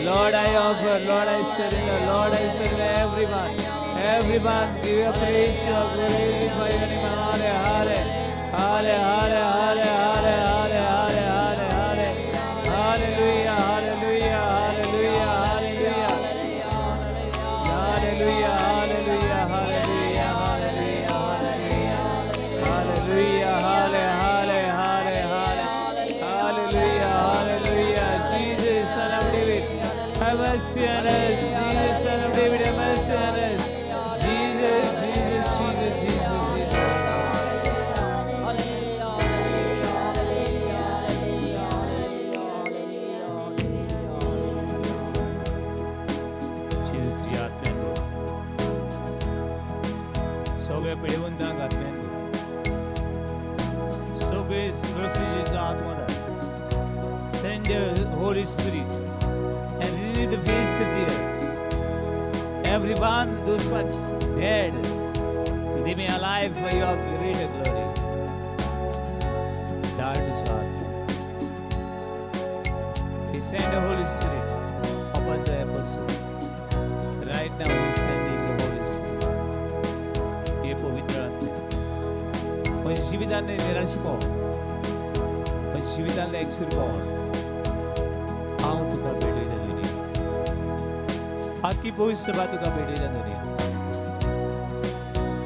Lord, I offer, Lord, I surrender, Lord, I surrender everyone. Everyone, give your praise, your glory for your name. Hallelujah, hallelujah, hallelujah, hallelujah, hallelujah, hallelujah, hallelujah, hallelujah, hallelujah, hallelujah, hallelujah, hallelujah, hallelujah, hallelujah. Jesus, Son of David, have mercy on us. Jesus, Son of David, have mercy on us. Jesus, Jesus, Jesus, Jesus, Jesus. Jesus, तुझी आत्म्यान सगळे पिळवून आत्म्यान सगळे सृष्टीचो आत्मा send the Holy Spirit and renew the face of the earth. Everyone, those who are dead, they may alive for your greater glory. That is what He sent the Holy Spirit upon the apostle. Right now He is sending the Holy Spirit. ये पवित्र आत्मा मुझे जीविताने निराशको मुझे जीविताने एक्सुरको तुका भेटयता दुनिया आखी भविष्यसभा तुका भेटयता दुनिया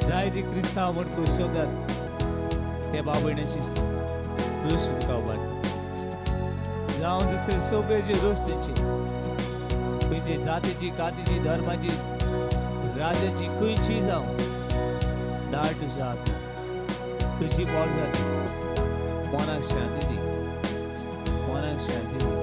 जायती क्रिस्तांव म्हूण कुशोवतात ते भाव भयणीची दृश्ट तुका उबारता जावं दुसरे सगळे जे रस्त्याचे खंयचे जातीची कातीची धर्माची राज्याची खंयची जावं धाड तुझा तुझी बोर जाली मनाक शांती दी मनाक शांती दी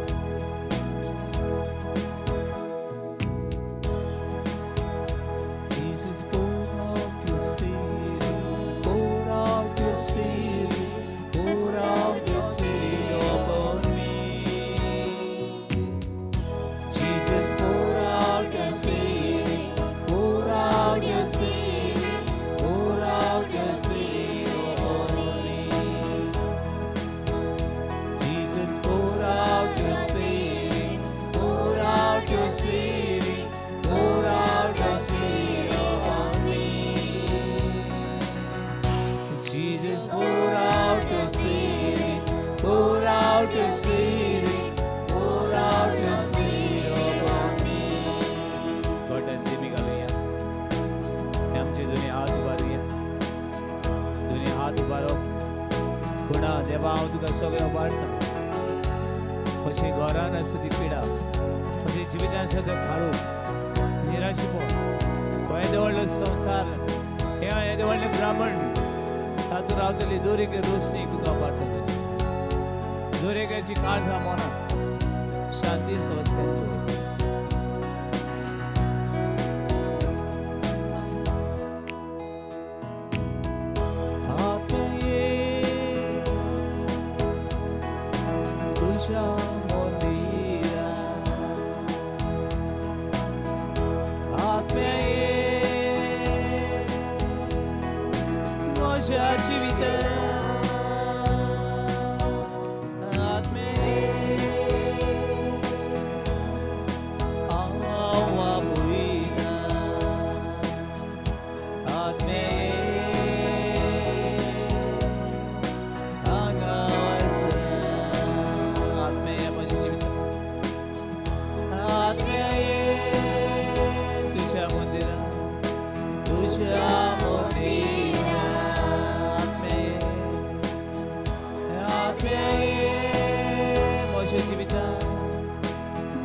देवा हांव तुका सगळें उबारता अशी घरान आसा ती पिडा अशी जिवितान आसा तें खाडूप निराशेपण हो येदे व्हडलो संवसार हे येदे व्हडले ब्राह्मण तातूंत रावतली दोरेके रोसणी तुका उबारता दोरेकाची काळजां मनाक शांती संस्कार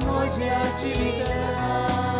mhojea जीविता